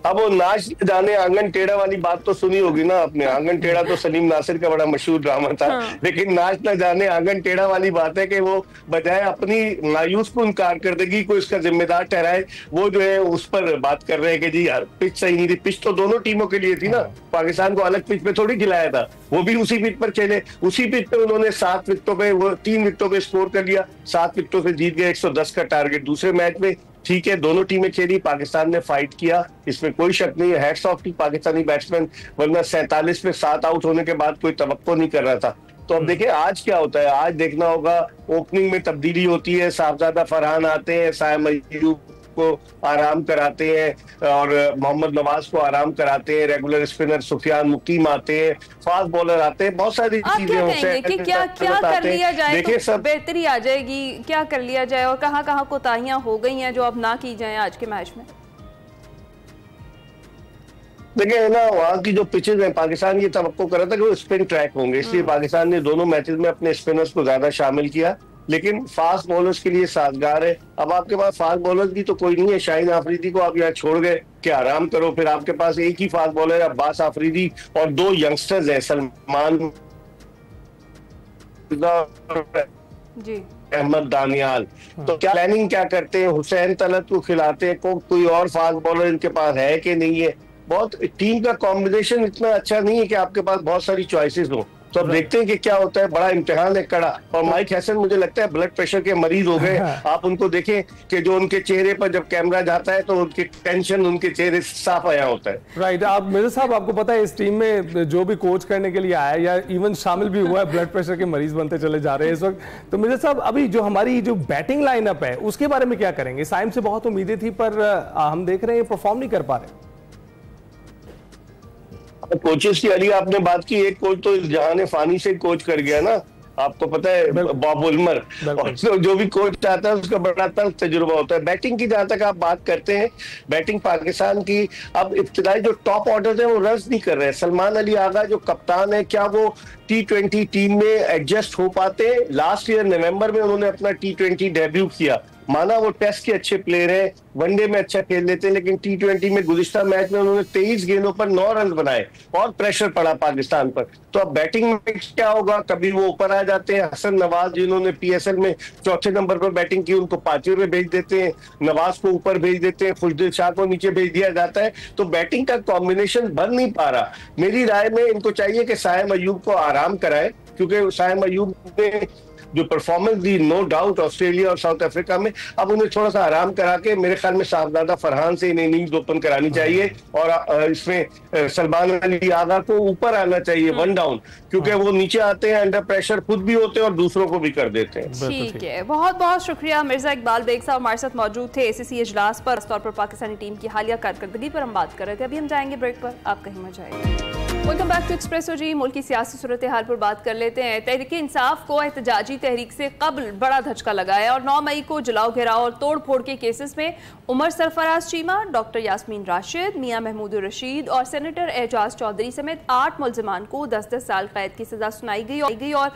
अब वो नाच जाने आंगन टेढ़ा वाली बात तो सुनी होगी ना आपने। आंगन टेढ़ा तो सलीम नासिर का बड़ा मशहूर ड्रामा था। लेकिन नाच न जाने आंगन टेढ़ा वाली बात है कि वो बजाय अपनी मायूस को इनकार कर देगी, कोई इसका जिम्मेदार ठहराए, वो जो है उस पर बात कर रहे हैं कि जी यार पिच सही नहीं थी। पिच तो दोनों टीमों के लिए थी ना, पाकिस्तान को अलग पिच पे थोड़ी खिलाया था, वो भी उसी पिच पर खेले। उसी पिच पे उन्होंने 7 विकेटों पे, वो 3 विकेटों पे स्कोर कर लिया, 7 विकेटों से जीत गए, 110 का टारगेट। दूसरे मैच में ठीक है, दोनों टीमें खेली, पाकिस्तान ने फाइट किया, इसमें कोई शक नहीं है। हैट्स ऑफ की पाकिस्तानी बैट्समैन, वरना 47 में 7 आउट होने के बाद कोई तवक्को नहीं कर रहा था। तो अब देखिए आज क्या होता है। आज देखना होगा, ओपनिंग में तब्दीली होती है, साहबजादा फरहान आते हैं, साइम अयूब को आराम कराते हैं और मोहम्मद नवाज को आराम कराते हैं, रेगुलर स्पिनर सुफियान मुकीम आते हैं, फास्ट बॉलर आते हैं, बहुत सारी चीजें होती कि क्या कर लिया जाए, देखिए सब बेहतरी आ जाएगी, क्या कर लिया जाए और कहां कोताहियां हो गई हैं जो अब ना की जाए आज के मैच में। देखिए ना, वहाँ की जो पिचेज है, पाकिस्तान ये तवक्को कर रहा था कि वो स्पिन ट्रैक होंगे, इसलिए पाकिस्तान ने दोनों मैचेस में अपने स्पिनर्स को ज्यादा शामिल किया, लेकिन फास्ट बॉलर्स के लिए साजगार है। अब आपके पास फास्ट बॉलर्स भी तो कोई नहीं है। शाहीन आफरीदी को आप यहाँ छोड़ गए कि आराम करो, फिर आपके पास एक ही फास्ट बॉलर है अब्बास आफरीदी और 2 यंगस्टर्स हैं, सलमान जी, अहमद दानियाल। तो क्या प्लानिंग क्या करते हैं, हुसैन तलत को खिलाते हैं, कोई और फास्ट बॉलर इनके पास है कि नहीं है। बहुत टीम का कॉम्बिनेशन इतना अच्छा नहीं है कि आपके पास बहुत सारी चॉइसेस हो। तो अब देखते हैं कि क्या होता है, बड़ा इम्तिहान है कड़ा। और माइक हैसन मुझे लगता है ब्लड प्रेशर के मरीज हो गए। आप उनको देखें कि जो उनके चेहरे पर जब कैमरा जाता है तो उनकी टेंशन उनके चेहरे साफ आया होता है। राइट आप मिर्जा साहब, आपको पता है इस टीम में जो भी कोच करने के लिए आया या इवन शामिल भी हुआ है, ब्लड प्रेशर के मरीज बनते चले जा रहे हैं इस वक्त। तो मिर्जा साहब, अभी जो हमारी जो बैटिंग लाइनअप है उसके बारे में क्या करेंगे? साइम से बहुत उम्मीदें थी पर हम देख रहे हैं परफॉर्म नहीं कर पा रहे। कोचेस की अली आपने बात की, एक कोच तो जहां फानी से कोच कर गया ना, आपको पता है, बॉब उल्मर। और जो भी कोच आता है उसका बड़ा तल्ख तजुर्बा होता है। बैटिंग की जहां तक आप बात करते हैं, बैटिंग पाकिस्तान की अब इब्तिदाई जो टॉप ऑर्डर है वो रन्स नहीं कर रहे हैं। सलमान अली आगा जो कप्तान है, क्या वो T20 टीम में एडजस्ट हो पाते हैं? लास्ट ईयर नवंबर में उन्होंने अपना T20 डेब्यू किया, माना वो टेस्ट के अच्छे प्लेयर हैं, वनडे में अच्छा खेल लेते हैं, लेकिन T20 में गुज़िश्ता मैच में उन्होंने 23 गेंदों पर 9 रन बनाए और प्रेशर पड़ा पाकिस्तान पर। तो अब बैटिंग में क्या होगा? कभी वो ऊपर आ जाते हैं, हसन नवाज जिन्होंने PSL में 4थे नंबर पर बैटिंग की उनको 5वें पे भेज देते हैं, नवाज को ऊपर भेज देते हैं, खुशदिल शाह को नीचे भेज दिया जाता है। तो बैटिंग का कॉम्बिनेशन बन नहीं पा रहा। मेरी राय में इनको चाहिए कि साइम अयूब को आराम कराए, क्योंकि साइम अयूब ने जो परफॉर्मेंस दी नो डाउट ऑस्ट्रेलिया और साउथ अफ्रीका में, अब उन्हें थोड़ा सा आराम करा के मेरे ख्याल में साहबजादा फरहान से इनिंग्स ओपन करानी चाहिए और इसमें सलमान अली आगा को ऊपर आना चाहिए 1 डाउन, क्योंकि वो नीचे आते हैं अंडर प्रेशर, खुद भी होते हैं और दूसरों को भी कर देते हैं। ठीक है, बहुत बहुत शुक्रिया। मिर्जा इकबाल बेग साहब हमारे साथ मौजूद थे ACC इजलास पर, खासतौर पर पाकिस्तानी टीम की हालिया कारकर्दगी पर हम बात कर रहे थे। अभी हम जाएंगे ब्रेक पर, आप कहीं मत जाइए। वेलकम बैक टू एक्सप्रेसो जी। मुल्क की सियासी सूरत हाल पर बात कर लेते हैं। तहरीक इंसाफ को एहतजाजी तहरीक से कबल बड़ा धचका लगा है और 9 मई को जलाओ घेराव और तोड़ फोड़ के केसेस में उमर सरफराज चीमा, डॉक्टर यास्मीन राशिद, मियां महमूद रशीद और सेनेटर एजाज चौधरी समेत 8 मुलजमान को 10-10 साल कैद की सजा सुनाई गई और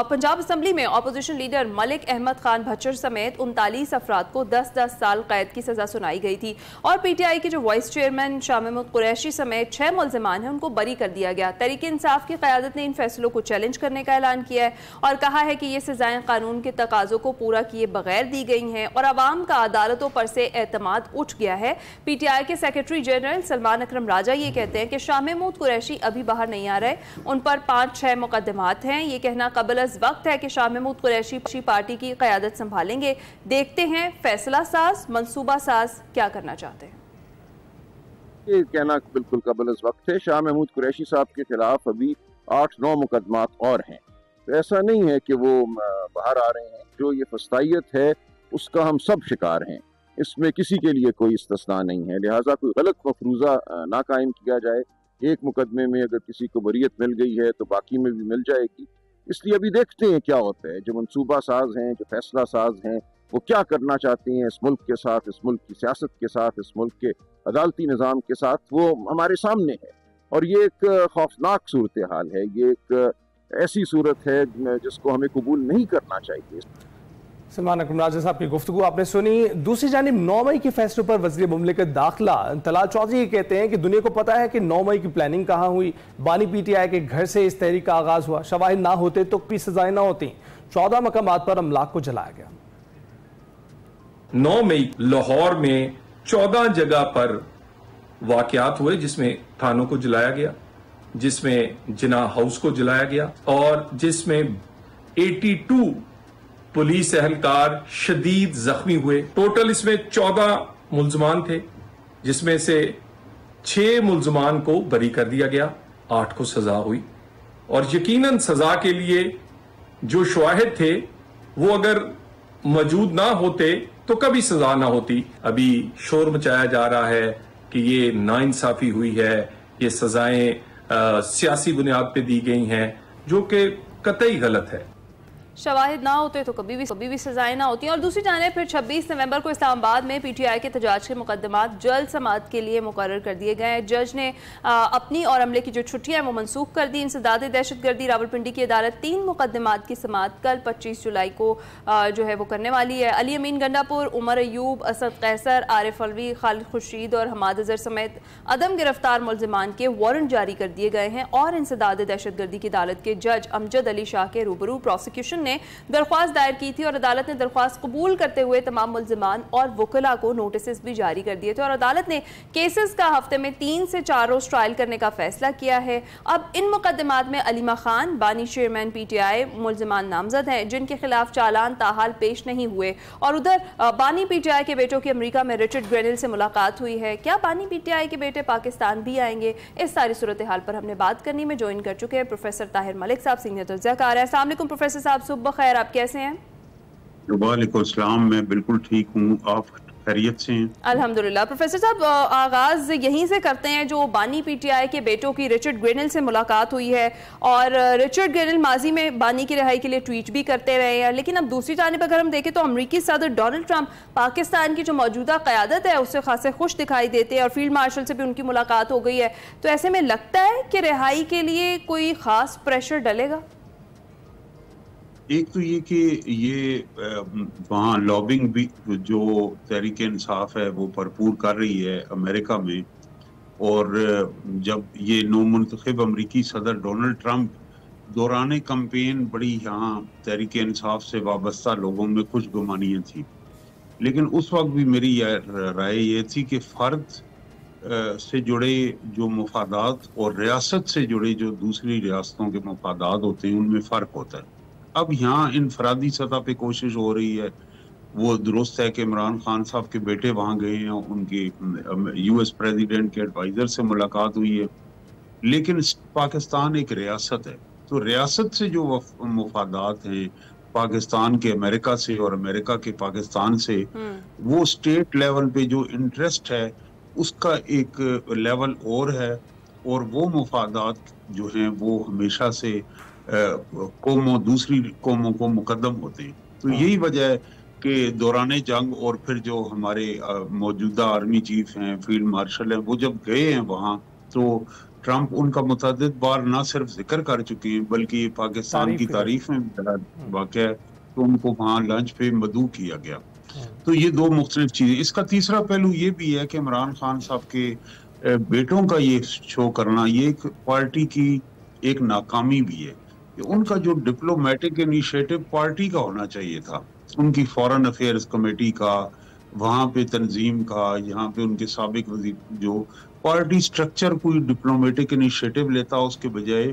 पंजाब असम्बली में अपोजिशन लीडर मलिक अहमद खान भच्चर समेत 39 अफराद को 10-10 साल कैद की सजा सुनाई गई थी। और PTI के जो वाइस चेयरमैन शाह महमूद कुरैशी समेत 6 मुलजमान हैं उनको बरी कर दिया गया। तहरीक इंसाफ की क़यादत ने इन फैसलों को चैलेंज करने का ऐलान किया है और कहा है कि ये सजाएं कानून के तकाजों को पूरा किए बगैर दी गई हैं और अवाम का अदालतों पर से एतमाद उठ गया है। PTI के सेक्रेटरी जनरल सलमान अकरम राजा ये कहते हैं कि शाह महमूद कुरैशी अभी बाहर नहीं आ रहे, उन पर 5-6 मुकदमात हैं। ये कहना कबल अज़ वक्त है कि शाह महमूद कुरैशी पार्टी की क़यादत संभालेंगे। देखते हैं फैसला साज, मनसूबा साज क्या करना चाहते हैं। ये कहना बिल्कुल कबल वक्त है। शाह महमूद कुरैशी साहब के खिलाफ अभी 8-9 मुकदमात और हैं, तो ऐसा नहीं है कि वो बाहर आ रहे हैं। जो ये फस्तायत है उसका हम सब शिकार हैं, इसमें किसी के लिए कोई इस्तिस्ना नहीं है। लिहाजा कोई गलत मफरूज़ा ना कायम किया जाए। एक मुकदमे में अगर किसी को बरियत मिल गई है तो बाकी में भी मिल जाएगी। इसलिए अभी देखते हैं क्या होता है। जो मनसूबा साज हैं, जो फैसला साज हैं, वो क्या करना चाहते हैं इस मुल्क के साथ, इस मुल्क की सियासत के साथ, इस मुल्क के अदालती निज़ाम के साथ, वो हमारे सामने है। और ये एक खौफनाक सूरत हाल है, ये एक ऐसी सूरत है जिसको हमें कबूल नहीं करना चाहिए। सलमान अकरम राजा साहब की गुफ्तगू आपने सुनी। दूसरी जानिब 9 मई के फैसले पर वज़ीर मुमलिकत दाखिला तलाल चौधरी ये कहते हैं कि दुनिया को पता है कि 9 मई की प्लानिंग कहाँ हुई। बानी PTI के घर से इस तहरीक का आगाज हुआ। शवाहिद ना होते तो भी सजाएं ना होती। 14 मकामात पर अमलाक को जलाया गया। 9 मई लाहौर में 14 जगह पर वाकयात हुए, जिसमें थानों को जलाया गया, जिसमें जिना हाउस को जलाया गया और जिसमें 82 पुलिस एहलकार शदीद जख्मी हुए। टोटल इसमें 14 मुलजमान थे, जिसमें से 6 मुलजमान को बरी कर दिया गया, 8 को सजा हुई। और यकीनन सजा के लिए जो शवाहिद थे वो अगर मौजूद ना होते तो कभी सजा ना होती। अभी शोर मचाया जा रहा है कि ये नाइंसाफी हुई है, ये सजाएं सियासी बुनियाद पे दी गई हैं, जो कि कतई गलत है। शवाहिद ना होते तो कभी भी सजाएं ना होती। और दूसरी जानिब फिर 26 नवंबर को इस्लामाबाद में PTI के एहतजाज के मुकदमात जल्द समाअत के लिए मुकर्रर कर दिए गए हैं। जज ने अपनी और अमले की जो छुट्टियां हैं वो मनसूख कर दी। इंसदाद दहशतगर्दी रावलपिंडी की अदालत 3 मुकदमात की समाअत कल 25 जुलाई को जो है वो करने वाली है। अली अमीन गंडापुर, उमर अयूब, असद कैसर, आरिफ अलवी, खालिद खुर्शीद और हमाद अजहर समेत अदम गिरफ्तार मुलजमान के वारंट जारी कर दिए गए हैं। और इंसदाद दहशतगर्दी की अदालत के जज अमजद अली शाह के रूबरू प्रोसिक्यूशन ने दरख्वास्त दायर की थी और अदालत ने दरख्वास्त कबूल करते हुए तमाम मुलजमान और वकला को नोटिस भी जारी कर दिए थे। और अदालत ने केसेस का हफ्ते में 3 से 4 रोज ट्रायल करने का फैसला किया है। अब इन मुकदमात में अलीमा खान, बानी चेयरमैन PTI मुलजमान नामजद हैं, जिनके खिलाफ चालान ताहाल पेश नहीं हुए। और उधर बानी PTI के बेटों की अमेरिका में रिचर्ड ग्रेनिल से मुलाकात हुई है। क्या बानी PTI के बेटे पाकिस्तान भी आएंगे? इस सारी सूरत हाल पर हमने बात करनी में ज्वाइन कर चुके हैं प्रोफेसर ताहिर मलिक साहब, सीनियर तज्ज़ियाकार है। अस्सलाम वालेकुम प्रोफेसर साहब, सुबह खैर, आप कैसे हैं? वालेकुम सलाम, मैं बिल्कुल ठीक हूँ, आप खैरियत से हैं? अल्हम्दुलिल्लाह। प्रोफेसर साहब, आगाज यहीं से करते हैं। जो बानी PTI के बेटों की रिचर्ड ग्रेनिल से मुलाकात हुई है और रिचर्ड ग्रेनिल माजी में बानी की रिहाई के लिए ट्वीट भी करते रहे हैं, लेकिन अब दूसरी जानिब अगर हम देखें तो अमरीकी सदर डोनाल्ड ट्रंप पाकिस्तान की जो मौजूदा क़यादत है उससे खासे खुश दिखाई देते हैं और फील्ड मार्शल से भी उनकी मुलाकात हो गई है। तो ऐसे में लगता है कि रिहाई के लिए कोई खास प्रेशर डलेगा? एक तो ये कि ये वहाँ लॉबिंग भी जो तहरीक इंसाफ है वो भरपूर कर रही है अमेरिका में। और जब ये नौमुंतखब अमरीकी सदर डोनाल्ड ट्रंप दौरान कैंपेन बड़ी यहाँ तहरीक इंसाफ से वाबस्ता लोगों में खुशगुमानियाँ थी, लेकिन उस वक्त भी मेरी राय ये थी कि फ़र्द से जुड़े जो मफादात और रियासत से जुड़े जो दूसरी रियासतों के मफादात होते हैं उनमें फ़र्क होता है। अब यहाँ इनफरादी सतह पे कोशिश हो रही है। वो दुरुस्त है कि इमरान खान साहब के बेटे वहाँ गए हैं, उनके US प्रेसिडेंट के एडवाइज़र से मुलाकात हुई है, लेकिन पाकिस्तान एक रियासत है, तो रियासत से जो मफादात हैं पाकिस्तान के अमेरिका से और अमेरिका के पाकिस्तान से, वो स्टेट लेवल पे जो इंटरेस्ट है उसका एक लेवल और है। और वो मफादात जो हैं वो हमेशा से कौमों दूसरी कौमों को मुकद्दम होते हैं। तो यही वजह है कि दौरान जंग और फिर जो हमारे मौजूदा आर्मी चीफ हैं, फील्ड मार्शल हैं, वो जब गए हैं वहाँ तो ट्रंप उनका मुतअद्दिद बार ना सिर्फ जिक्र कर चुके हैं बल्कि पाकिस्तान की तारीफ में वाक़या है तो उनको वहाँ लंच पे मदऊ किया गया। तो ये दो मुख्तलिफ चीजें। इसका तीसरा पहलू ये भी है कि इमरान खान साहब के बेटों का ये शो करना ये एक पार्टी की एक नाकामी भी है कि उनका जो डिप्लोमेटिक इनिशिएटिव पार्टी का होना चाहिए था, उनकी फॉरेन अफेयर्स कमेटी का, वहाँ पे तंजीम का, यहाँ पे उनके साबिक वजीर जो पार्टी स्ट्रक्चर कोई डिप्लोमेटिक इनिशिएटिव लेता उसके बजाय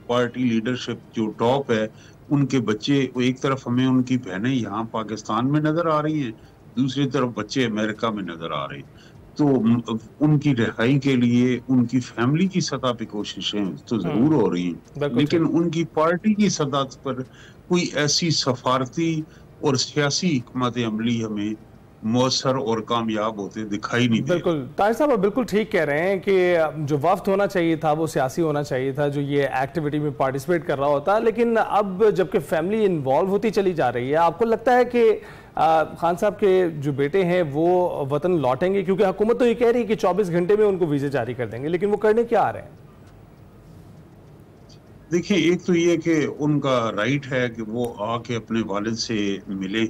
पार्टी लीडरशिप जो टॉप है उनके बच्चे, एक तरफ हमें उनकी बहनें यहाँ पाकिस्तान में नजर आ रही हैं, दूसरी तरफ बच्चे अमेरिका में नजर आ रहे हैं। तो उनकी रिहाई के लिए उनकी फैमिली की सतह पे कोशिशें तो जरूर हो रही हैं, लेकिन उनकी पार्टी की सतह पर कोई ऐसी सफारती और सियासी हिकमत अमली हमें मौसर और कामयाब होते दिखाई नहीं दे। बिल्कुल ताहिर साहब बिल्कुल ठीक कह रहे हैं कि जो वफ्द होना चाहिए था वो सियासी होना चाहिए था जो ये एक्टिविटी में पार्टिसिपेट कर रहा होता, लेकिन अब जबकि फैमिली इन्वॉल्व होती चली जा रही है, आपको लगता है कि खान साहब के जो बेटे हैं वो वतन लौटेंगे? क्योंकि हुकूमत तो ये कह रही है कि 24 घंटे में उनको वीजे जारी कर देंगे, लेकिन वो करने क्या आ रहे हैं? देखिए, एक तो ये कि उनका राइट है कि वो आके अपने वालिद से मिले,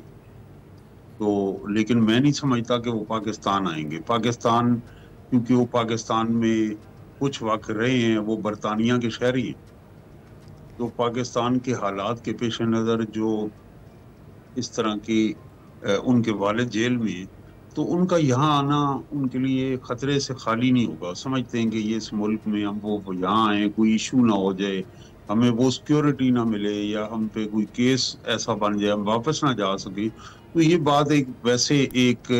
तो लेकिन मैं नहीं समझता कि वो पाकिस्तान आएंगे। पाकिस्तान, क्योंकि वो पाकिस्तान में कुछ वक्त रहे हैं, वो बरतानिया के शहरी हैं, तो पाकिस्तान के हालात के पेश नज़र जो इस तरह की उनके वालिद जेल में, तो उनका यहाँ आना उनके लिए ख़तरे से खाली नहीं होगा। समझते हैं कि ये इस मुल्क में हम वो यहाँ आए, कोई इशू ना हो जाए, हमें वो सिक्योरिटी ना मिले या हम पे कोई केस ऐसा बन जाए हम वापस ना जा सके। तो ये बात एक वैसे एक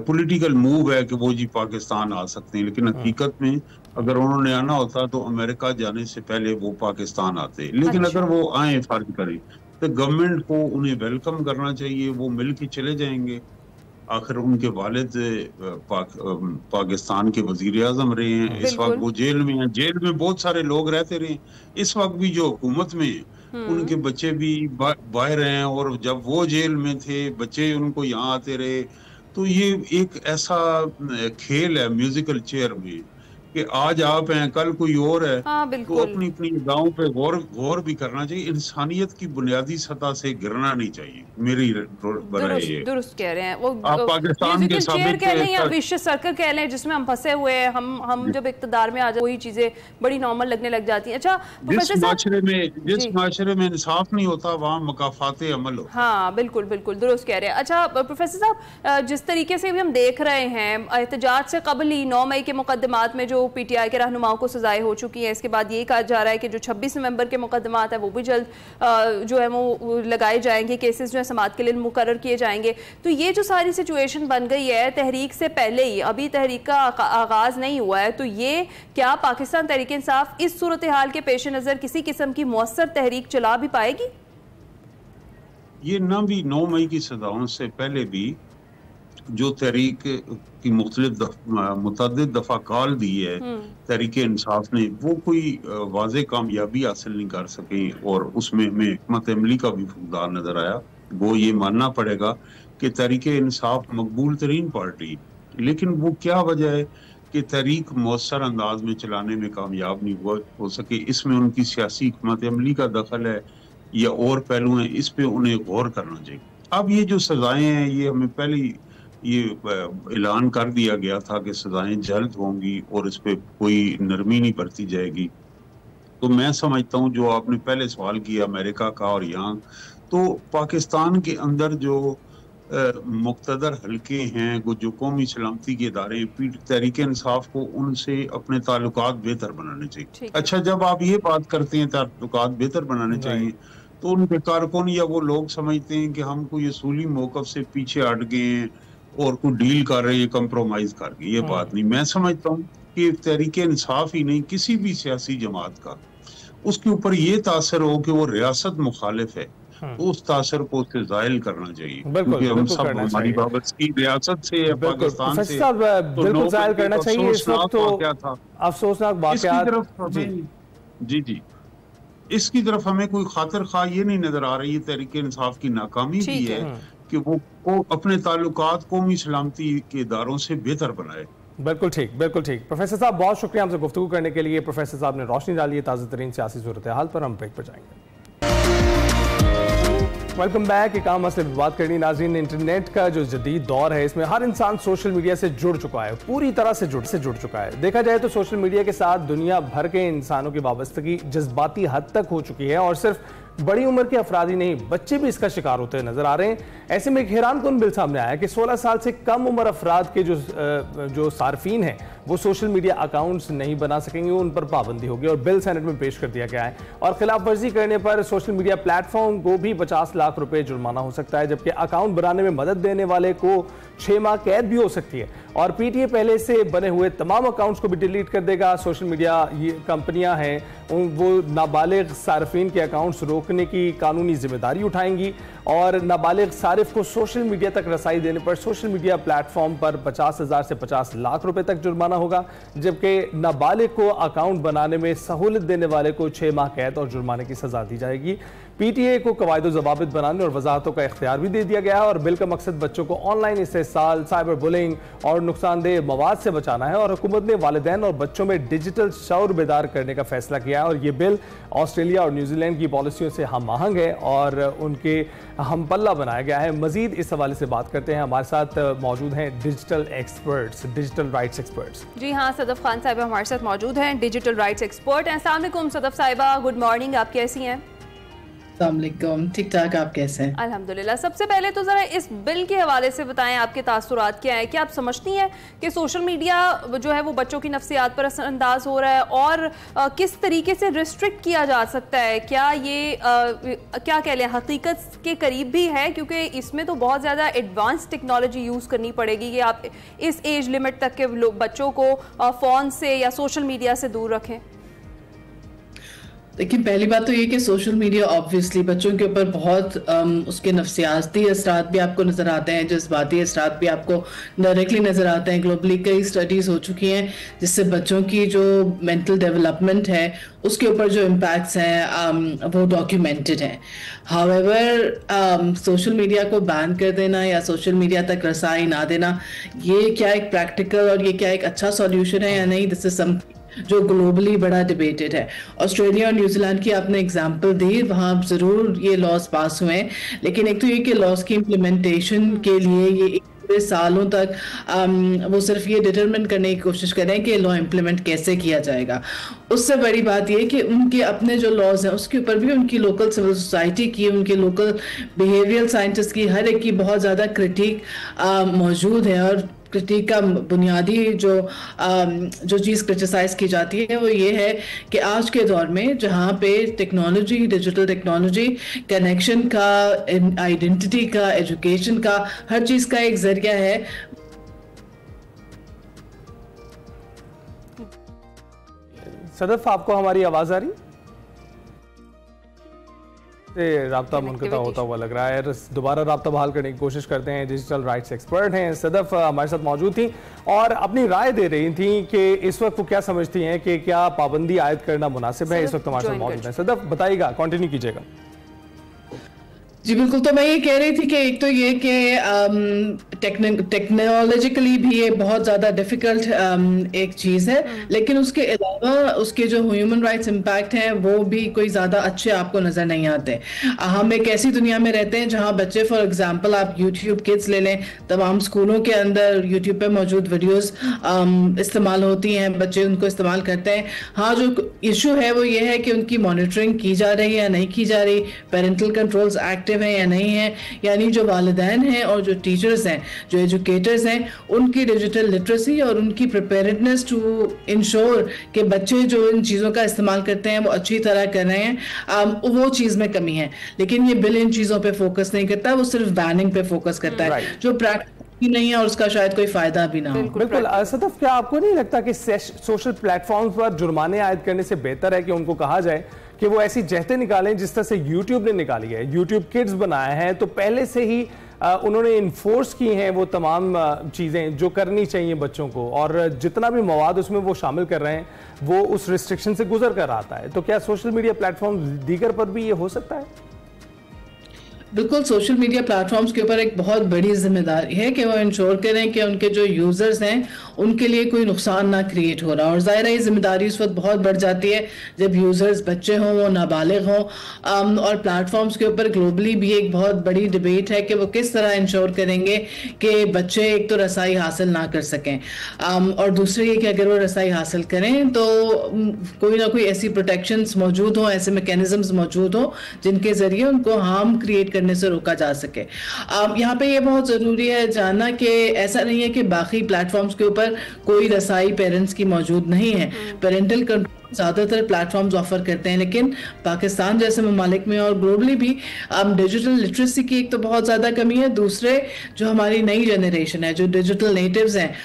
पॉलिटिकल मूव है कि वो जी पाकिस्तान आ सकते हैं, लेकिन हकीकत में अगर उन्होंने आना होता तो अमेरिका जाने से पहले वो पाकिस्तान आते। लेकिन अगर वो आए, फर्ज करें, तो गवर्नमेंट को उन्हें वेलकम करना चाहिए, वो मिल के चले जाएंगे। आखिर उनके वालिद पाकिस्तान के वजीर आजम रहे हैं, इस वक्त वो जेल में हैं, जेल में बहुत सारे लोग रहते रहे, इस वक्त भी जो हुकूमत में उनके बच्चे भी बाहर हैं, और जब वो जेल में थे बच्चे उनको यहाँ आते रहे। तो ये एक ऐसा खेल है म्यूजिकल चेयर में कि आज आप हैं कल कोई और है। तो अपनी अपनी गाँव पे गौर भी करना चाहिए, इंसानियत की बुनियादी सतह से गिरना नहीं चाहिए। मेरी दुरुस्त कह रहे हैं वो, आप पाकिस्तान के साबित कह लें या विश्व सर्कल कह लें जिसमें हम फंसे हुए हैं, हम जब इक़्तिदार में आ जाए वही चीजें बड़ी नॉर्मल लगने लग जाती हैं। अच्छा, जिस माशरे में इंसाफ नहीं होता वहाँ मकाफाते अमल होता। हाँ बिल्कुल बिल्कुल दुरुस्त कह रहे हैं। अच्छा प्रोफेसर साहब, जिस तरीके से भी हम देख रहे हैं एहतजाज से कबल ही 9 मई के मुकदमात में जो पीटीआई के रहनुमाओं को सजाएं हो चुकी हैं, इसके बाद ये कहा जा रहा है कि जो 26 नवंबर के मुकदमात है वो भी जल्द जो है वो लगाए जाएंगे, केसेस जो है समाअत के लिए मुकर्रर किए जाएंगे। तो ये जो सारी सिचुएशन बन गई है तहरीक से पहले ही, अभी तहरीक का आगाज नहीं हुआ है, तो ये क्या पाकिस्तान तहरीक इंसाफ इस सूरत हाल के पेश नज़र किसी किस्म की मौसर तहरीक चला भी पाएगी? ये न भी 9 मई की सजाओं से पहले भी जो तहरीक की मुतअद्दिद दफा कॉल दी है तहरीक इंसाफ ने, वो कोई वाज़े कामयाबी हासिल नहीं कर सके, और उसमें हमें हिकमत अमली का भी फुकदार नजर आया। वो ये मानना पड़ेगा कि तहरीक इंसाफ मकबूल तरीन पार्टी, लेकिन वो क्या वजह है कि तहरीक मौसर अंदाज में चलाने में कामयाब नहीं हो सके? इसमें उनकी सियासी हिकमत अमली का दखल है या और पहलू हैं, इस पे उन्हें गौर करना चाहिए। अब ये जो सजाएं हैं, ये हमें पहले ये ऐलान कर दिया गया था कि सजाएं जल्द होंगी और इस पे कोई नरमी नहीं बरती जाएगी। तो मैं समझता हूँ जो आपने पहले सवाल किया अमेरिका का और यहाँ, तो पाकिस्तान के अंदर जो मुक्तदर हल्के हैं, जो कौमी सलामती के इदारे, तहरीक इंसाफ को उनसे अपने ताल्लुकात बेहतर बनाने चाहिए। अच्छा, जब आप ये बात करते हैं ताल्लुकात बेहतर बनाने चाहिए, तो उनके कारकुन या वो लोग समझते हैं कि हम कोई असूली मौक़िफ़ से पीछे हट गए हैं और कोई डील कर रहे हैं, कंप्रोमाइज कर गए। ये बात नहीं। मैं समझता हूँ कि तहरीक इंसाफ ही नहीं, किसी भी सियासी जमात का उसके ऊपर ये तासर हो कि वो रियासत मुखालिफ है, तो उस तासर को उससे जायल करना चाहिए, क्योंकि हम सब हमारी वाबस्तगी रियासत से या पाकिस्तान से बिल्कुल जायल करना चाहिए। इस वक्त तो क्या था अफसोसनाक वाक़यात जी इसकी तरफ हमें कोई खातिर खा ये नहीं नजर आ रही है। तहरीक इंसाफ की नाकामी भी है कि वो अपने ताल्लुकात कौमी सलामती के इदारों से बेहतर बनाए। बिल्कुल ठीक, बिल्कुल ठीक। प्रोफेसर साहब बहुत शुक्रिया हमसे गुफ्तगू करने के लिए। प्रोफेसर साहब ने रोशनी डाली है ताज़ा तरीन सियासी सूरत हाल पर। हम ब्रेक पर जाएंगे। Welcome back. एक आम मसले पर बात करनी नाज़रीन। इंटरनेट का जो जदीद दौर है इसमें हर इंसान सोशल मीडिया से जुड़ चुका है, पूरी तरह से जुड़ चुका है। देखा जाए तो सोशल मीडिया के साथ दुनिया भर के इंसानों की वाबस्तगी जज्बाती हद तक हो चुकी है और सिर्फ बड़ी उम्र के अफराद ही नहीं, बच्चे भी इसका शिकार होते नजर आ रहे हैं। ऐसे में एक हैरानकुन बिल सामने आया कि 16 साल से कम उम्र अफराद के जो सार्फिन हैं वो सोशल मीडिया अकाउंट्स नहीं बना सकेंगे, उन पर पाबंदी होगी और बिल सेनेट में पेश कर दिया गया है। और खिलाफ वर्जी करने पर सोशल मीडिया प्लेटफॉर्म को भी 50 लाख रुपए जुर्माना हो सकता है, जबकि अकाउंट बनाने में मदद देने वाले को 6 माह कैद भी हो सकती है। और पीटीए पहले से बने हुए तमाम अकाउंट्स को भी डिलीट कर देगा। सोशल मीडिया ये कंपनियां हैं वो नाबालिग सार्फिन के अकाउंट्स रोकने की कानूनी जिम्मेदारी उठाएंगी और नाबालिग सारिफ को सोशल मीडिया तक रसाई देने पर सोशल मीडिया प्लेटफॉर्म पर 50,000 से 50 लाख रुपए तक जुर्माना होगा, जबकि नाबालिग को अकाउंट बनाने में सहूलत देने वाले को 6 माह कैद और जुर्माने की सजा दी जाएगी। पीटीए को कवायद ज़वाबित बनाने और वजाहतों का इख्तियार भी दे दिया गया है और बिल का मकसद बच्चों को ऑनलाइन इस्तेसाल, साइबर बुलिंग और नुकसानदेह मवाद से बचाना है। और हुकूमत ने वालिदैन और बच्चों में डिजिटल शऊर बेदार करने का फैसला किया है और ये बिल ऑस्ट्रेलिया और न्यूजीलैंड की पॉलिसियों से हम आहंग है और उनके हम पल्ला बनाया गया है। मजीद इस हवाले से बात करते हैं, हमारे साथ मौजूद हैं digital experts, digital rights experts. जी हाँ, सदफ खान साहिबा हमारे साथ मौजूद हैं, डिजिटल राइट्स एक्सपर्ट। अस्सलाम वालेकुम सदफ साहिबा, गुड मॉर्निंग, आप कैसी हैं? ठीक ठाक, आप कैसे हैं? अल्हम्दुलिल्लाह। सबसे पहले तो ज़रा इस बिल के हवाले से बताएं, आपके तासुरात क्या है? क्या आप समझती हैं कि सोशल मीडिया जो है वो बच्चों की नफ्सियात पर असरअंदाज हो रहा है और किस तरीके से रिस्ट्रिक्ट किया जा सकता है? क्या ये क्या कह लें हकीकत के करीब भी है, क्योंकि इसमें तो बहुत ज़्यादा एडवांस टेक्नोलॉजी यूज़ करनी पड़ेगी कि आप इस एज लिमिट तक के बच्चों को फ़ोन से या सोशल मीडिया से दूर रखें? देखिए, पहली बात तो ये कि सोशल मीडिया ऑब्वियसली बच्चों के ऊपर बहुत उसके नफ्सियाती असरात भी आपको नज़र आते हैं, जज्बाती असरात भी आपको डायरेक्टली नज़र आते हैं। ग्लोबली कई स्टडीज़ हो चुकी हैं जिससे बच्चों की जो मेंटल डेवलपमेंट है उसके ऊपर जो इम्पैक्ट्स हैं वो डॉक्यूमेंटेड हैं। हाउएवर सोशल मीडिया को बैन कर देना या सोशल मीडिया तक रसाई ना देना, ये क्या एक प्रैक्टिकल और ये क्या एक अच्छा सॉल्यूशन है या नहीं, दिस इज सम जो ग्लोबली बड़ा डिबेटेड है। ऑस्ट्रेलिया और न्यूजीलैंड की आपने एग्जांपल दी, वहाँ ज़रूर ये लॉज पास हुए हैं, लेकिन एक तो ये कि लॉज की इम्प्लीमेंटेशन के लिए ये पूरे सालों तक वो सिर्फ ये डिटरमिन करने की कोशिश करें कि लॉ इम्प्लीमेंट कैसे किया जाएगा। उससे बड़ी बात ये कि उनके अपने जो लॉज हैं उसके ऊपर भी उनकी लोकल सिविल सोसाइटी की, उनके लोकल बिहेवियरल साइंटिस्ट की, हर एक की बहुत ज़्यादा क्रिटिक मौजूद है। और क्रिटिक का बुनियादी जो चीज़ क्रिटिसाइज की जाती है वो ये है कि आज के दौर में जहाँ पे टेक्नोलॉजी, डिजिटल टेक्नोलॉजी कनेक्शन का, आइडेंटिटी का, एजुकेशन का, हर चीज़ का एक जरिया है। सदफ, आपको हमारी आवाज़ आ रही? राब्ता मुनक़ता होता हुआ लग रहा है। दोबारा राब्ता बहाल करने की कोशिश करते हैं। डिजिटल राइट्स एक्सपर्ट हैं सदफ हमारे साथ मौजूद थी और अपनी राय दे रही थी कि इस वक्त वो क्या समझती हैं कि क्या पाबंदी आयद करना मुनासिब है। इस वक्त हमारे साथ मौजूद है। सदफ बताइएगा, कंटिन्यू कीजिएगा। जी बिल्कुल, तो मैं ये कह रही थी कि एक तो ये कि टेक्नोलॉजिकली भी ये बहुत ज़्यादा डिफ़िकल्ट एक चीज़ है, लेकिन उसके अलावा उसके जो ह्यूमन राइट्स इम्पैक्ट हैं वो भी कोई ज़्यादा अच्छे आपको नज़र नहीं आते। हम एक ऐसी दुनिया में रहते हैं जहाँ बच्चे, फॉर एग्जांपल आप यूट्यूब किड्स ले लें, तमाम स्कूलों के अंदर यूट्यूब पे मौजूद वीडियोस इस्तेमाल होती हैं, बच्चे उनको इस्तेमाल करते हैं। हाँ, जो इशू है वो ये है कि उनकी मॉनिटरिंग की जा रही है या नहीं की जा रही, पेरेंटल कंट्रोल्स एक्टिव हैं या नहीं है, यानी जो वालिदैन हैं और जो टीचर्स हैं, जो एजुकेटर्स हैं, उनकी डिजिटल लिटरेसी और उनकी प्रिपेयर्डनेस टू इंश्योर कि बच्चे जो इन चीज़ों का इस्तेमाल करते हैं वो अच्छी तरह कर रहे हैं, वो चीज़ में कमी है। लेकिन ये बिल इन चीज़ों पे फोकस नहीं करता, वो सिर्फ बैनिंग पे फोकस करता है, जो प्रैक्टिस नहीं है और उसका शायद कोई फायदा भी ना हो। बिल्कुल। सदफ, क्या आपको नहीं लगता कि सोशल प्लेटफॉर्म्स पर जुर्माने आयद करने से बेहतर है कि उनको कहा जाए कि वो ऐसी जहतें निकालें जिस तरह से यूट्यूब ने निकाली है, यूट्यूब किड्स बनाया है, तो पहले से ही उन्होंने इन्फोर्स की हैं वो तमाम चीज़ें जो करनी चाहिए बच्चों को, और जितना भी मवाद उसमें वो शामिल कर रहे हैं वो उस रिस्ट्रिक्शन से गुजर कर आता है। तो क्या सोशल मीडिया प्लेटफॉर्म दीगर पर भी ये हो सकता है? बिल्कुल, सोशल मीडिया प्लेटफॉर्म्स के ऊपर एक बहुत बड़ी जिम्मेदारी है कि वो इंश्योर करें कि उनके जो यूजर्स हैं उनके लिए कोई नुकसान ना क्रिएट हो रहा। और ज़ाहिर है ये जिम्मेदारी उस वक्त बहुत बढ़ जाती है जब यूजर्स बच्चे हों, वो नाबालिग हों। और प्लेटफॉर्म्स के ऊपर ग्लोबली भी एक बहुत बड़ी डिबेट है कि वो किस तरह इंश्योर करेंगे कि बच्चे एक तो रसाई हासिल ना कर सकें, और दूसरी ये कि अगर वो रसाई हासिल करें तो कोई ना कोई ऐसी प्रोटेक्शंस मौजूद हों, ऐसे मैकेनिज्म्स मौजूद हों जिनके ज़रिए उनको हार्म क्रिएट करने से रोका जा सके। यहाँ पे ये बहुत ज़रूरी है जानना कि ऐसा नहीं है कि बाकी प्लेटफॉर्म्स के ऊपर कोई रसाई पेरेंट्स की मौजूद नहीं है। पेरेंटल कंट्रोल ज़्यादातर प्लेटफॉर्म्स ऑफर करते हैं, लेकिन पाकिस्तान जैसे ममालिक में और ग्लोबली भी डिजिटल लिटरेसी की एक तो बहुत ज़्यादा कमी है। दूसरे जो हमारी नई जनरेशन है, जो डिजिटल नेटिव्स हैं,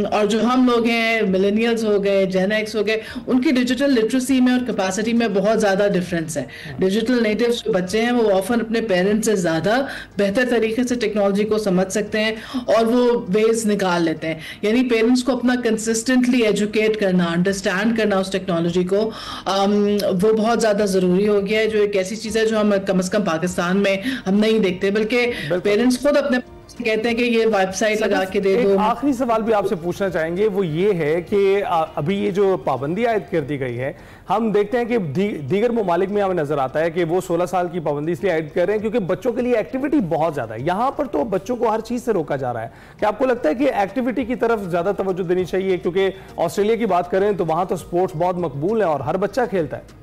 और जो हम लोग हैं, मिलेनियल्स हो गए, जेन एक्स हो गए, उनकी डिजिटल लिटरेसी में और कैपेसिटी में बहुत ज़्यादा डिफरेंस है। डिजिटल नेटिव्स जो बच्चे हैं वो ऑफन अपने पेरेंट्स से ज़्यादा बेहतर तरीके से टेक्नोलॉजी को समझ सकते हैं और वो वेज निकाल लेते हैं। यानी पेरेंट्स को अपना कंसिस्टेंटली एजुकेट करना, अंडरस्टैंड करना उस टेक्नोलॉजी को, वो बहुत ज्यादा जरूरी हो गया है। जो एक ऐसी चीज है जो हम कम से कम पाकिस्तान में हम नहीं देखते, बल्कि पेरेंट्स खुद अपने कहते हैं कि ये वेबसाइट लगा के दे दो। आखिरी सवाल भी आपसे पूछना चाहेंगे, वो ये है कि अभी ये जो पाबंदी आयद कर दी गई है, हम देखते हैं कि दीगर ममालिक में हमें नजर आता है कि वो 16 साल की पाबंदी इसलिए ऐड कर रहे हैं क्योंकि बच्चों के लिए एक्टिविटी बहुत ज्यादा है। यहाँ पर तो बच्चों को हर चीज से रोका जा रहा है। क्या आपको लगता है कि एक्टिविटी की तरफ ज्यादा तवज्जो देनी चाहिए? क्योंकि ऑस्ट्रेलिया की बात करें तो वहां तो स्पोर्ट्स बहुत मकबूल है और हर बच्चा खेलता है।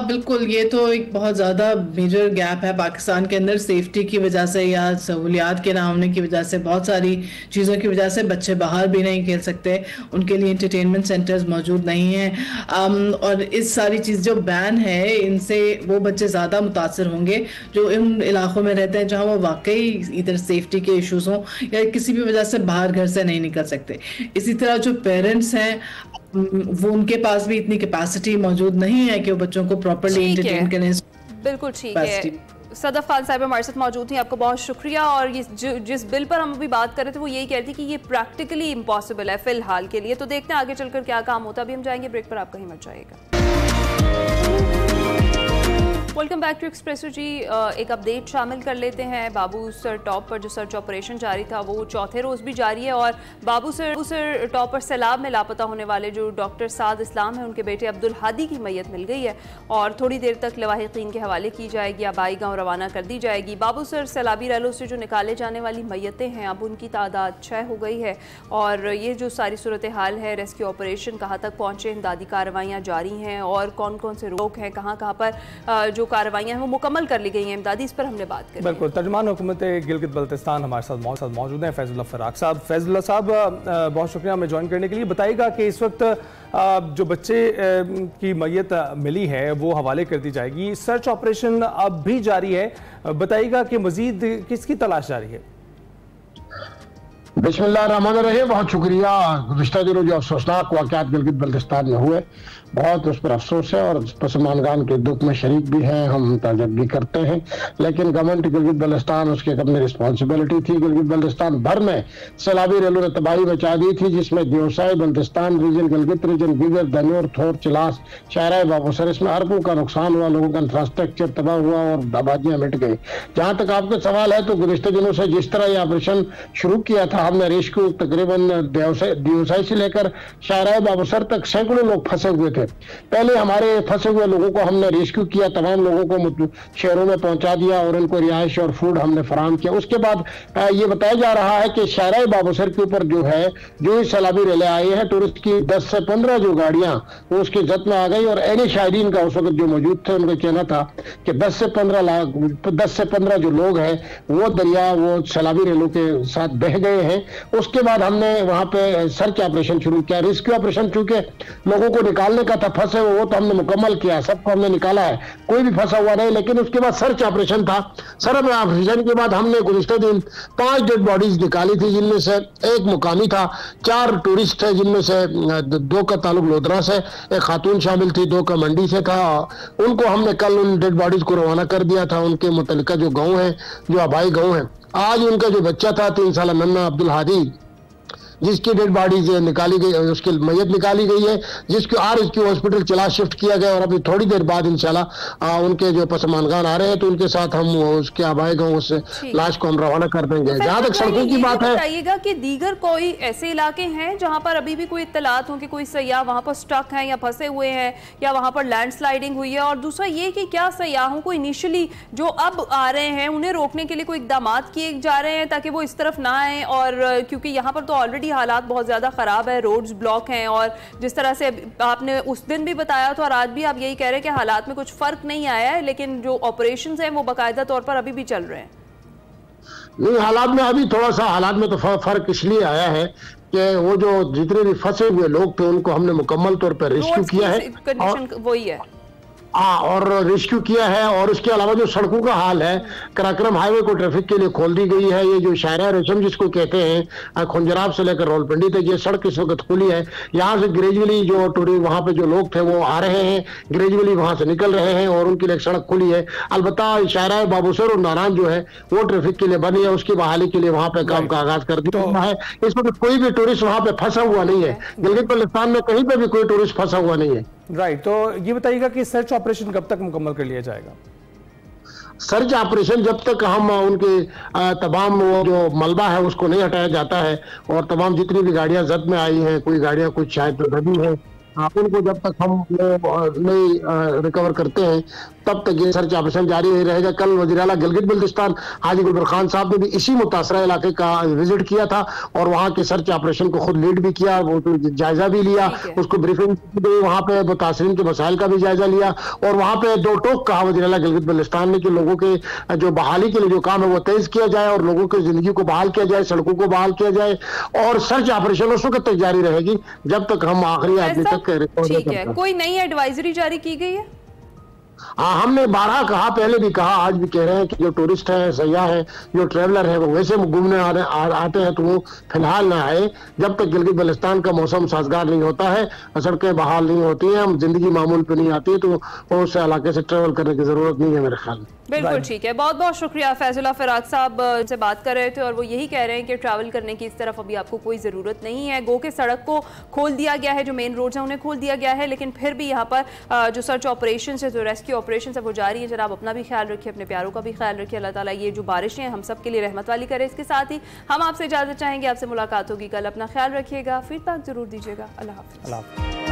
बिल्कुल, ये तो एक बहुत ज़्यादा मेजर गैप है पाकिस्तान के अंदर। सेफ्टी की वजह से या सहूलियात के ना होने की वजह से, बहुत सारी चीज़ों की वजह से बच्चे बाहर भी नहीं खेल सकते, उनके लिए इंटरटेनमेंट सेंटर्स मौजूद नहीं हैं। और इस सारी चीज़ जो बैन है, इनसे वो बच्चे ज़्यादा मुतासर होंगे जो इन इलाकों में रहते हैं जहाँ वो वाकई इधर सेफ्टी के इशूज़ हों या किसी भी वजह से बाहर घर से नहीं निकल सकते। इसी तरह जो पेरेंट्स हैं वो उनके पास भी इतनी कैपेसिटी मौजूद नहीं है कि वो बच्चों को प्रॉपर्ली एंटरटेन करें। बिल्कुल ठीक है। सदफ खान साहिबा हमारे साथ मौजूद थी, आपको बहुत शुक्रिया। और जिस बिल पर हम अभी बात कर रहे थे वो यही कहती कि ये प्रैक्टिकली इम्पॉसिबल है फिलहाल के लिए। तो देखते हैं आगे चलकर क्या काम होता है। अभी हम जाएंगे ब्रेक पर, आप कहीं मत जाइएगा। वेलकम बैक टू एक्सप्रेसो जी। एक अपडेट शामिल कर लेते हैं। बाबू सर टॉप पर जो सर्च ऑपरेशन जारी था वो चौथे रोज़ भी जारी है और बाबू सर टॉप पर सैलाब में लापता होने वाले जो डॉक्टर साद इस्लाम है, उनके बेटे अब्दुल हादी की मैयत मिल गई है और थोड़ी देर तक लवाहिकीन के हवाले की जाएगी, आबाई गाँव रवाना कर दी जाएगी। बाबू सर सैलाबी रैलों से जो निकाले जाने वाली मैयतें हैं, अब उनकी तादाद 6 हो गई है और ये जो सारी सूरत हाल है, रेस्क्यू ऑपरेशन कहाँ तक पहुँचे, इमदादी कार्रवाइयाँ जारी हैं और कौन कौन से लोग हैं, कहाँ पर जो कार्रवाइयाँ हैं वो मुकम्मल कर ली गई हैं इमदादी, इस पर हमने बात की। बिल्कुल, तर्जुमान हुकूमत गिलगित बल्तिस्तान हमारे साथ मौजूद हैं फैजुल्लाह फराक साहब। फैजुल्लाह साहब, बहुत शुक्रिया हमें ज्वाइन करने के लिए। बताइएगा कि इस वक्त जो बच्चे की मैयत मिली है वो हवाले कर दी जाएगी, सर्च ऑपरेशन अब भी जारी है, बताइएगा कि मजीद किसकी तलाश जारी है? बिस्मिल्लाहिर्रहमानिर्रहीम। बहुत शुक्रिया। गुज़िश्ता दिनों जो अफसोसनाक वाक़यात गिलगित बल्तिस्तान में हुए, बहुत उस पर अफसोस है और पसमानगान के दुख में शरीक भी हैं, हम ताज्जुब भी करते हैं। लेकिन गवर्नमेंट गिलगित बल्तिस्तान, उसकी अपनी रिस्पॉन्सिबिलिटी थी। गिलगित बल्तिस्तान भर में सैलाबी रैलों ने तबाही मचा दी थी, जिसमें दियोसाई, बल्तिस्तान रीजन, गिलगित रीजन, गिगर, दनूर, थोर, चिलास, शाहराह बाबूसर, इसमें अरबों का नुकसान हुआ, लोगों का इंफ्रास्ट्रक्चर तबाह हुआ और आबादियाँ मिट गई। जहाँ तक आपका सवाल है तो गुज़िश्ता दिनों से जिस तरह ये ऑपरेशन शुरू किया था, हमने रेस्क्यू तकरीबन दियोसाई से लेकर शाहराह बाबूसर तक सैकड़ों लोग फंसे हुए थे। पहले हमारे फंसे हुए लोगों को हमने रेस्क्यू किया, तमाम लोगों को शहरों में पहुंचा दिया और उनको रिहाइश और फूड हमने फराहम किया। उसके बाद ये बताया जा रहा है कि शाहराह बाबूसर के ऊपर जो है, जो सैलाबी रेले आई है टूरिस्ट की, 10 से 15 जो गाड़ियां वो उसकी जद में आ गई और एनी शाहिदीन का उस वक्त जो मौजूद थे उनका कहना था कि 10 से 15 जो लोग हैं वो दरिया वो सैलाबी रेलों के साथ बह गए हैं हैं। उसके बाद हमने वहां पे सर्च ऑपरेशन शुरू किया। रेस्क्यू ऑपरेशन चूंकि लोगों को निकालने का था, फंसे वो तो हमने मुकम्मल किया, सबको हमने निकाला है, कोई भी फंसा हुआ नहीं। लेकिन उसके बाद सर्च ऑपरेशन था। सर्च ऑपरेशन के बाद हमने गुज़िश्ता दिन 5 डेड बॉडीज निकाली थी, जिनमें से एक मुकामी था, 4 टूरिस्ट थे, जिनमें से 2 का ताल्लुक लोधरा से, एक खातून शामिल थी, 2 का मंडी से था। उनको हमने कल उन डेड बॉडीज को रवाना कर दिया था। उनके मुतल्लिका जो गाँव है, जो आबाई गाँव है, आज उनका जो बच्चा था 3 साल नन्ना अब्दुल हादी, जिसकी डेड बॉडी निकाली गई, उसकी मैयत निकाली गई है, जिसको RSQ हॉस्पिटल चला शिफ्ट किया गया और अभी थोड़ी देर बाद इंशाल्लाह उनके जो पसमानगान आ रहे हैं तो उनके साथ हम उसके आबाई गाँव उस लाश को हम रवाना कर देंगे। जहाँ तक सड़कों की बात है, बताइएगा कि दीगर कोई ऐसे इलाके हैं जहाँ पर अभी भी कोई इत्तलात हो कि कोई सयाह वहाँ पर स्टक हैं या फंसे हुए हैं या वहाँ पर लैंडस्लाइडिंग हुई है? और दूसरा ये कि क्या सयाहों को इनिशियली जो अब आ रहे हैं उन्हें रोकने के लिए कोई इकदाम किए जा रहे हैं ताकि वो इस तरफ ना आए? और क्योंकि यहाँ पर तो ऑलरेडी हालात बहुत ज्यादा खराब है, रोड्स ब्लॉक हैं, और जिस तरह से आपने उस दिन भी बताया तो और आज भी आप यही कह रहे हैं कि हालात में कुछ फर्क नहीं आया है, लेकिन जो ऑपरेशंस हैं वो बाकायदा तौर पर अभी भी चल रहे हैं। नहीं, हालात में अभी थोड़ा सा हालात में तो फर्क इसलिए आया है कि वो जो जितने भी फंसे हुए लोग थे उनको हमने मुकम्मल तौर पर रेस्क्यू किया है। कंडीशन वही है और रेस्क्यू किया है। और उसके अलावा जो सड़कों का हाल है, कराक्रम हाईवे को ट्रैफिक के लिए खोल दी गई है। ये जो शायरा रेशम जिसको कहते हैं, खुंजराब से लेकर रावलपिंडी तक ये सड़क इस वक्त खुली है। यहाँ से ग्रेजुअली जो टूरिस्ट वहाँ पे जो लोग थे वो आ रहे हैं, ग्रेजुअली वहाँ से निकल रहे हैं और उनके लिए सड़क खुली है। अलबत्ता शायरा बाबूसर और नारायण जो है वो ट्रैफिक के लिए बनी है, उसकी बहाली के लिए वहाँ पे काम का आगाज कर दिया है। इस वक्त कोई भी टूरिस्ट वहाँ पे फंसा हुआ नहीं है। गिलगित बल्तिस्तान में कहीं पे भी कोई टूरिस्ट फंसा हुआ नहीं है। राइट, तो ये बताइएगा कि सर्च ऑपरेशन कब तक मुकम्मल कर लिया जाएगा? सर्च ऑपरेशन जब तक हम उनके तमाम वो जो मलबा है उसको नहीं हटाया जाता है और तमाम जितनी भी गाड़ियां जद में आई हैं, कोई गाड़ियां कुछ शायद दबी हैं, उनको जब तक हम नहीं रिकवर करते हैं तब तक ये सर्च ऑपरेशन जारी नहीं रहेगा। कल वज़ीर आला गिलगित बल्तिस्तान हाजी गुलबर खान साहब ने भी इसी मुतासरा इलाके का विजिट किया था और वहाँ के सर्च ऑपरेशन को खुद लीड भी किया, वो तो जायजा भी लिया, उसको ब्रीफिंग दी, वहाँ पे मुतासरीन के मसाइल का भी जायजा लिया और वहाँ पे 2 टोक कहा वज़ीर आला गिलगित बल्तिस्तान ने कि लोगों के जो बहाली के लिए जो काम है वो तेज किया जाए और लोगों की जिंदगी को बहाल किया जाए, सड़कों को बहाल किया जाए और सर्च ऑपरेशन उस वक्त तक जारी रहेगी जब तक हम आखिरी आदमी तक। ठीक है, कोई नई एडवाइजरी जारी की गई है? हाँ, हमने 12 कहा, पहले भी कहा, आज भी कह रहे हैं कि जो टूरिस्ट है, सयाह है, जो ट्रेवलर है वो वैसे घूमने आते हैं तो वो फिलहाल ना आए जब तक गिलगित बल्तिस्तान का मौसम साजगार नहीं होता है, सड़कें बहाल नहीं होती हैं, हम जिंदगी मामूल पे नहीं आती है तो उस इलाके से ट्रेवल करने की जरूरत नहीं है मेरे ख्याल में। बिल्कुल ठीक है, बहुत बहुत शुक्रिया। फैजुल्लाह फिराक साहब से बात कर रहे थे और वो यही कह रहे हैं कि ट्रैवल करने की इस तरफ अभी आपको कोई ज़रूरत नहीं है। गो के सड़क को खोल दिया गया है, जो मेन रोड है उन्हें खोल दिया गया है, लेकिन फिर भी यहाँ पर जो सर्च ऑपरेशन है, जो रेस्क्यू ऑपरेशन है वो जारी है। जनाब अपना भी ख्याल रखिए, अपने प्यारों का भी ख्याल रखिए। अल्लाह ताला ये जो बारिशें हैं हम सब के लिए रहमत वाली करे। इसके साथ ही हम आपसे इजाज़त चाहेंगे, आपसे मुलाकात होगी कल। अपना ख्याल रखिएगा, फीडबैक जरूर दीजिएगा। अल्लाह हाफ़िज़।